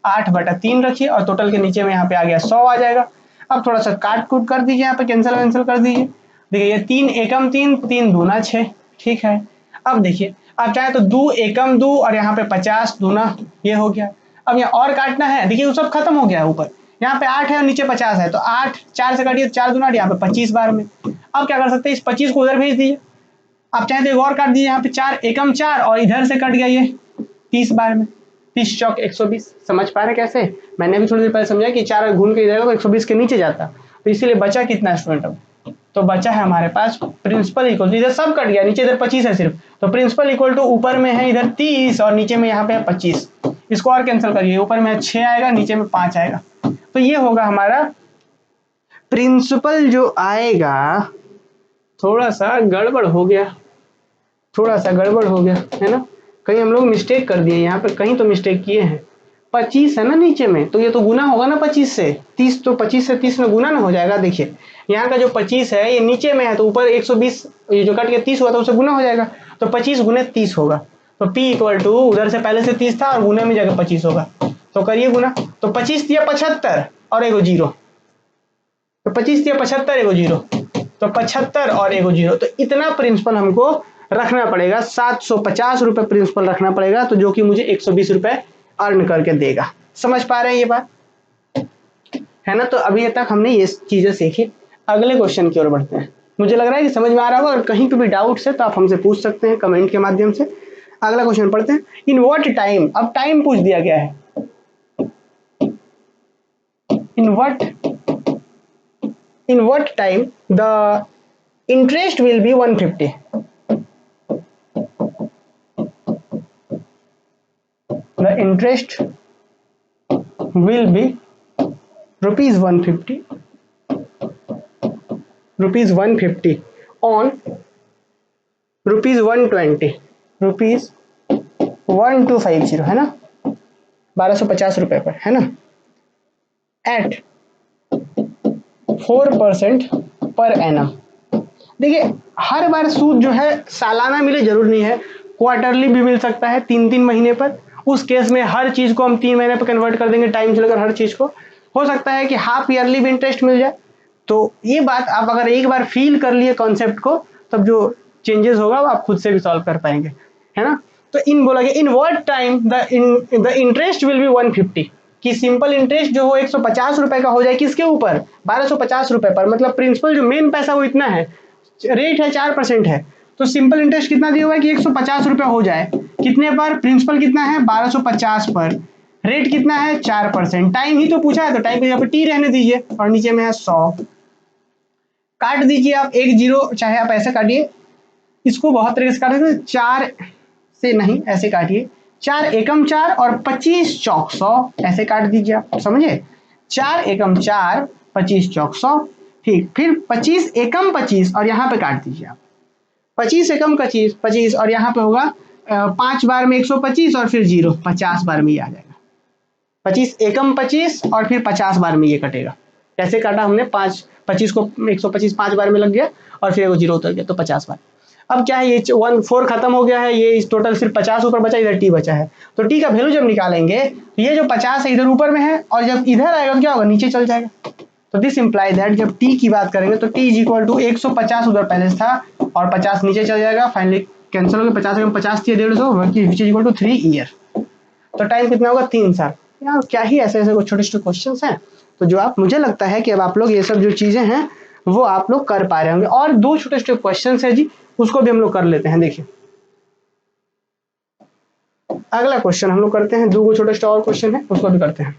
8/3 रखिए और टोटल के नीचे में यहाँ पे आ गया 100 आ जाएगा। अब थोड़ा सा काट कूट कर दीजिए, यहाँ पे कैंसिल कर दीजिए। देखिए ये 3 एकम 3, 3 दूना 6, ठीक है। अब देखिए आप चाहे तो 2 एकम 2 और यहाँ पे 50 दूना ये हो गया। अब यहाँ और काटना है, देखिए वो सब खत्म हो गया, ऊपर यहाँ पे 8 है और नीचे 50 है, तो 8 4 से काटिए, 4 दूना यहाँ पे 25 बार में। अब क्या कर सकते हैं, इस 25 को उधर भेज दीजिए। आप चाहे तो एक और काट दीजिए, यहाँ पे 4 एकम 4 और इधर से कट गया ये 30 बार में, 30 चौक 120। समझ पा रहे कैसे, मैंने भी थोड़ी देर पहले समझा कि 4 घूम के जाएगा तो 120 के नीचे जाता, तो इसीलिए बचा कितना स्टूडेंट, अब तो बचा है हमारे पास प्रिंसिपल इक्वल टू, इधर सब कट गया, नीचे इधर 25 है सिर्फ, तो प्रिंसिपल इक्वल टू ऊपर में है इधर 30 और नीचे में यहाँ पे है 25। इसको और कैंसिल करिए, ऊपर में 6 आएगा, नीचे में 5 आएगा, तो ये होगा हमारा प्रिंसिपल जो आएगा। थोड़ा सा गड़बड़ हो गया, थोड़ा सा गड़बड़ हो गया, है ना, कहीं हम लोग मिस्टेक कर दिए, यहाँ पे कहीं तो मिस्टेक किए हैं। 25 है ना नीचे में, तो ये तो गुना होगा ना 25 से 30, तो 25 से 30 में गुना ना हो जाएगा। देखिए यहाँ का जो 25 है ये नीचे में है, तो ऊपर 120 ये जो कट के 30 हुआ था उससे गुना हो जाएगा, तो 25 गुने 30 होगा। तो P इक्वल टू उधर से पहले से 30 था और गुने में जाकर 25 होगा, तो करिए गुना। तो 25 दिया 75 और एगो जीरो, तो 25 दिया 75 एगो जीरो, तो 75 और एगो जीरो, तो इतना प्रिंसिपल हमको रखना पड़ेगा, 750 रुपए प्रिंसिपल रखना पड़ेगा, तो जो कि मुझे 120 रुपए अर्न करके देगा। समझ पा रहे हैं ये बात, है ना। तो अभी तक हमने ये चीजें सीखी, अगले क्वेश्चन की ओर बढ़ते हैं। मुझे लग रहा है कि समझ में आ रहा होगा, और कहीं पे भी डाउट्स है तो आप हमसे पूछ सकते हैं कमेंट के माध्यम से। अगला क्वेश्चन पढ़ते हैं, इन व्हाट टाइम, अब टाइम पूछ दिया गया है, in what time the interest will be 150, the interest will be rupees 150 on rupees 120 rupees 1250, है ना, 1250 रुपए पर, है ना, एट 4% पर एनम। देखिए हर बार सूद जो है सालाना मिले जरूर नहीं है, क्वार्टरली भी मिल सकता है 3-3 महीने पर। उस केस में हर चीज को हम 3 महीने पर कन्वर्ट कर देंगे, टाइम से लेकर हर चीज को। हो सकता है कि हाफ ईयरली भी इंटरेस्ट मिल जाए। तो ये बात आप अगर एक बार फील कर लिए कॉन्सेप्ट को, तब जो चेंजेस होगा वो आप खुद से भी सॉल्व कर पाएंगे, है ना। तो इन बोला गया, in what time the interest will be 150, कि सिंपल इंटरेस्ट जो हो 150 रुपए का हो जाए, किसके ऊपर, 1250 रुपए पर। मतलब प्रिंसिपल जो मेन पैसा वो इतना है, रेट है 4% है, तो सिंपल इंटरेस्ट कितना दिया हुआ है कि 150 रुपया हो जाए, कितने पर, प्रिंसिपल कितना है 1250 पर, रेट कितना है 4%, टाइम ही तो पूछा है, तो टाइम पे यहाँ पे टी रहने दीजिए और नीचे में है 100। काट दीजिए आप एक जीरो, चाहे आप ऐसे काटिए, इसको बहुत तरीके से काट सकते हैं, 4 से नहीं ऐसे काटिए, 4 एकम 4 और 25 चौक 100, ऐसे काट दीजिए आप, समझे, 4 एकम 4 25 चौक 100। ठीक, फिर 25 एकम 25 और यहाँ पे काट दीजिए आप, 25 एकम 25 और यहाँ पे होगा 5 बार में 125 और फिर 0, 50 बार में ये आ जाएगा। 25 एकम 25 और फिर 50 बार में ये कटेगा। कैसे काटा हमने, 25 को 125 5 बार में लग गया और फिर वो 0 उतर गया, तो 50 बार। अब क्या है, ये 4 खत्म हो गया है, ये इस टोटल सिर्फ 50 ऊपर बचा, इधर टी बचा है। तो टी का वैल्यू जब निकालेंगे तो ये जो 50 है इधर ऊपर में है, और जब इधर आएगा तो क्या होगा, नीचे चल जाएगा। तो दिस इंप्लाई दैट जब टी की बात करेंगे तो टी इज इक्वल टू 150 उधर पहले था और 50 नीचे चल जाएगा, फाइनली कैंसिल हो गया। 50 एकम 50 थी 150 which is equal to 3 year. तो टाइम कितना होगा, 3 साल। यार क्या ही ऐसे ऐसे कुछ छोटे छोटे क्वेश्चंस हैं, तो जो आप, मुझे लगता है कि अब आप लोग ये सब जो चीजें हैं वो आप लोग कर पा रहे होंगे। और 2 छोटे छोटे क्वेश्चंस है जी, उसको भी हम लोग कर लेते हैं। देखिए अगला क्वेश्चन हम लोग करते हैं, 2 छोटे छोटे और क्वेश्चन है, उसको भी करते हैं।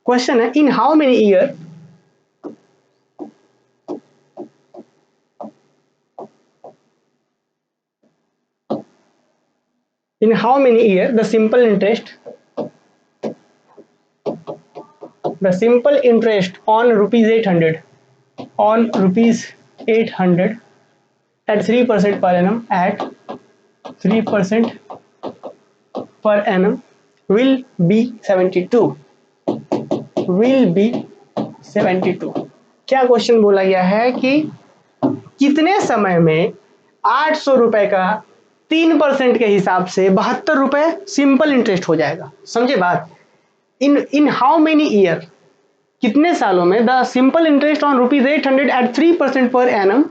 क्वेश्चन है, in how many year the simple interest on rupees 800 at 3% per annum will be 72 क्या क्वेश्चन बोला गया है कि कितने समय में 800 रुपए का 3% के हिसाब से 72 रुपए सिंपल इंटरेस्ट हो जाएगा। समझे बात, इन हाउ मेनी ईयर, कितने सालों में the simple interest on rupees 800 at 3% per annum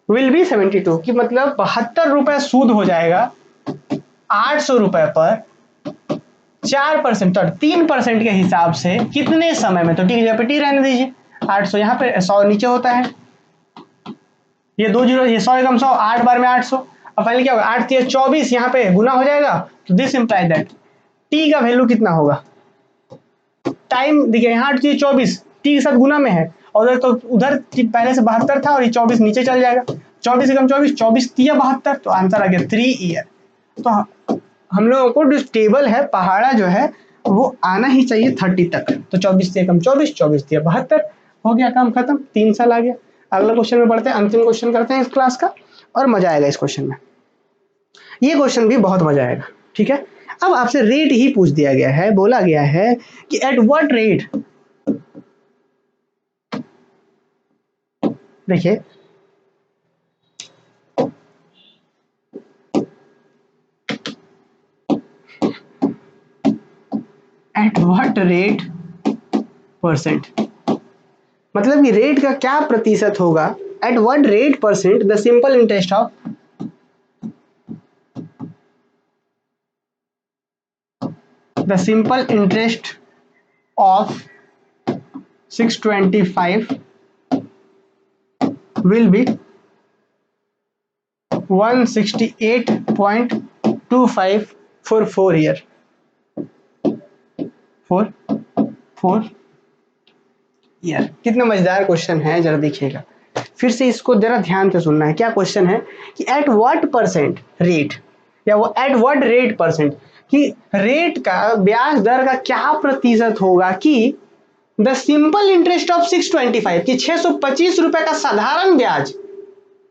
will be 72, कि मतलब 72 रुपए सूद हो जाएगा 800 रुपए पर 4% तो 3% के हिसाब से कितने समय में। तो ठीक है, टी रहने दीजिए, 800 यहाँ पे 100 नीचे होता है, ये 2 जीरो, ये 100 एकम 100, 8 बार में 800। अब फाइनली क्या होगा, 8 3 24 यहाँ पे गुना हो जाएगा। तो दिस इंप्लाई दैट टी का वैल्यू कितना होगा, टाइम देखिए यहाँ 8 3 24 टी के साथ गुना में है, और उधर तो उधर पहले से 72 था और ये 24 नीचे चल जाएगा, 24 एकम 24, 24 3 72, तो आंसर आ गया 3 ईयर। तो हम लोगों को जो टेबल है पहाड़ा जो है वो आना ही चाहिए 30 तक। तो 24 एकम 24, 24 3 72, हो गया काम खत्म, 3 साल आ गया। अगला क्वेश्चन में बढ़ते हैं, अंतिम क्वेश्चन करते हैं इस क्लास का, और मजा आएगा इस क्वेश्चन में। ये क्वेश्चन भी बहुत मजा आएगा, ठीक है। अब आपसे रेट ही पूछ दिया गया है, बोला गया है कि एट व्हाट रेट, देखिए एट व्हाट रेट परसेंट, मतलब कि रेट का क्या प्रतिशत होगा, at what rate percent the simple interest of of 625 will be 168.25 for 4 year, for 4 year. कितना मजेदार क्वेश्चन है, जरा देखिएगा फिर से, इसको जरा ध्यान से सुनना है। क्या क्वेश्चन है कि एट व्हाट परसेंट रेट, या वो एट व्हाट रेट परसेंट, कि रेट का, ब्याज दर का क्या प्रतिशत होगा कि द सिंपल इंटरेस्ट ऑफ 625, कि 625 रुपए का साधारण ब्याज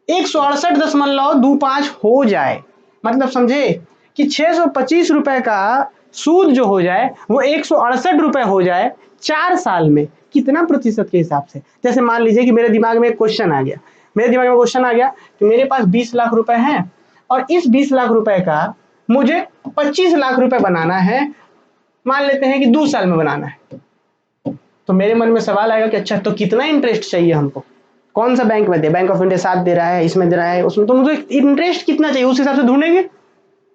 168.25 हो जाए। मतलब समझे कि 625 रुपए का सूद जो हो जाए वो 168 रुपए हो जाए 4 साल में, कितना प्रतिशत के हिसाब से। जैसे मान लीजिए कि मेरे दिमाग में एक क्वेश्चन आ गया, कि मेरे पास 20 लाख रुपए हैं और इस 20 लाख रुपए का मुझे 25 लाख रुपए बनाना है, मान लेते हैं कि 2 साल में बनाना है। तो मेरे मन में सवाल आएगा कि अच्छा तो कितना इंटरेस्ट चाहिए हमको, कौन सा बैंक में दे, बैंक ऑफ इंडिया 7 दे रहा है, इसमें दे रहा है, उसमें, तो मुझे इंटरेस्ट कितना चाहिए उस हिसाब से ढूंढेंगे।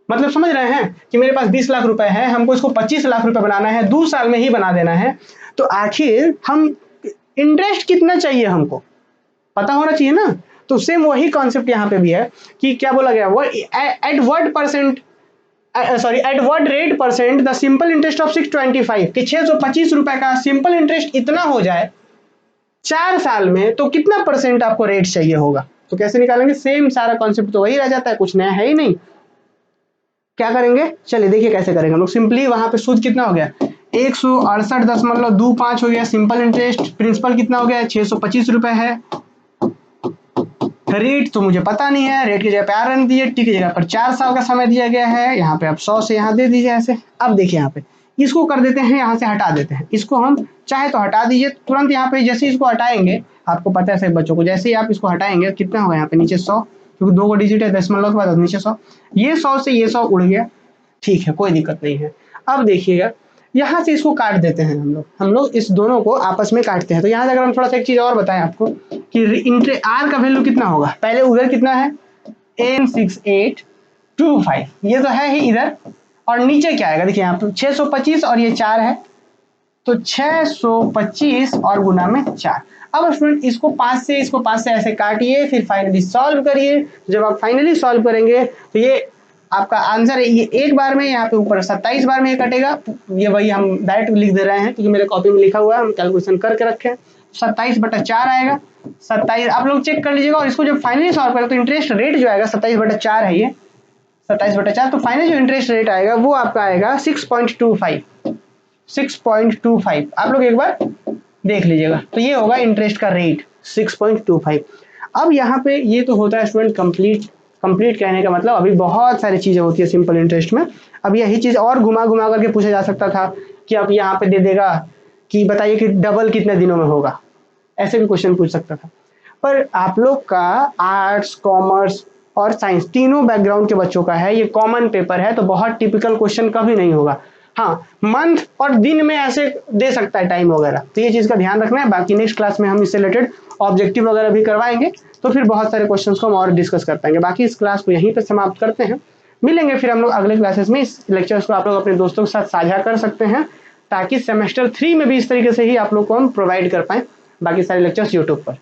मतलब समझ रहे हैं कि मेरे पास 20 लाख रुपए है, हमको इसको 25 लाख रुपए बनाना है, 2 साल में ही बना देना है, तो आखिर हम इंटरेस्ट कितना चाहिए हमको पता होना चाहिए ना। तो सेम वही कॉन्सेप्ट यहाँ पे भी है कि क्या बोला गया, at what rate percent the simple interest of 625, कि 625 रुपए का सिंपल इंटरेस्ट इतना हो जाए 4 साल में, तो कितना परसेंट आपको रेट चाहिए होगा। तो कैसे निकालेंगे, सेम सारा कॉन्सेप्ट तो वही रह जाता है, कुछ नया है ही नहीं। क्या करेंगे, चलिए देखिए कैसे करेंगे हम लोग। सिंपली वहां पे सूद कितना हो गया, 168.25 हो गया सिंपल इंटरेस्ट। प्रिंसिपल कितना हो गया, 625 रुपए है। रेट तो मुझे पता नहीं है, रेट की जगह पे आर रन दीजिए, टी की जगह पर 4 साल का समय दिया गया है, यहाँ पे आप 100 से यहाँ दे दीजिए ऐसे। अब देखिए यहाँ पे इसको कर देते हैं, यहाँ से हटा देते हैं इसको, हम चाहे तो हटा दीजिए तुरंत। यहाँ पे जैसे इसको हटाएंगे, आपको पता है सभी बच्चों को, जैसे ही आप इसको हटाएंगे कितना होगा यहाँ पे नीचे 100, क्योंकि 2 डिजिट है, दशमलव के बाद नीचे 100, ये 100 से ये 100 उड़ गया, ठीक है कोई दिक्कत नहीं है। अब देखिएगा यहाँ से इसको काट देते हैं हम लोग इस दोनों को आपस में काटते हैं। तो यहाँ से अगर हम थोड़ा सा एक चीज और बताएं आपको कि आर का वैल्यू कितना होगा, पहले उधर कितना है n6825, ये तो है ही इधर, और नीचे क्या आएगा देखिए यहाँ पे 625 और ये 4 है, तो 625 और गुना में 4। अब स्टूडेंट इसको 5 से ऐसे काटिए, फिर फाइनली सॉल्व करिए। जब आप फाइनली सॉल्व करेंगे तो ये आपका आंसर है, ये एक बार में यहाँ पे ऊपर 27 बार में ये कटेगा। ये वही हम डायरेक्ट लिख दे रहे हैं क्योंकि मेरे कॉपी में लिखा हुआ है, हम कैलकुलेशन करके रखे हैं। 27/4 आएगा, 27 आप लोग चेक कर लीजिएगा। और इसको जब फाइनली सॉल्व करें तो इंटरेस्ट रेट जो आएगा 27/4 है, ये 27/4, तो फाइनल जो इंटरेस्ट रेट आएगा वो आपका आएगा 6.25। आप लोग एक बार देख लीजिएगा, तो ये होगा इंटरेस्ट का रेट 6.25। अब यहाँ पे ये तो होता है स्टूडेंट कंप्लीट कहने का मतलब अभी बहुत सारी चीजें होती है सिंपल इंटरेस्ट में। अब यही चीज और घुमा करके पूछा जा सकता था कि अब यहाँ पे दे देगा कि बताइए कि डबल कितने दिनों में होगा, ऐसे भी क्वेश्चन पूछ सकता था। पर आप लोग का आर्ट्स, कॉमर्स और साइंस तीनों बैकग्राउंड के बच्चों का है, ये कॉमन पेपर है, तो बहुत टिपिकल क्वेश्चन कभी नहीं होगा। हाँ, मंथ और दिन में ऐसे दे सकता है टाइम वगैरह, तो ये चीज का ध्यान रखना है। बाकी नेक्स्ट क्लास में हम इससे रिलेटेड ऑब्जेक्टिव वगैरह भी करवाएंगे, तो फिर बहुत सारे क्वेश्चंस को हम और डिस्कस कर पाएंगे। बाकी इस क्लास को यहीं पर समाप्त करते हैं, मिलेंगे फिर हम लोग अगले क्लासेस में। इस लेक्चर्स को आप लोग अपने दोस्तों के साथ साझा कर सकते हैं, ताकि सेमेस्टर 3 में भी इस तरीके से ही आप लोग को हम प्रोवाइड कर पाएं बाकी सारे लेक्चर्स यूट्यूब पर।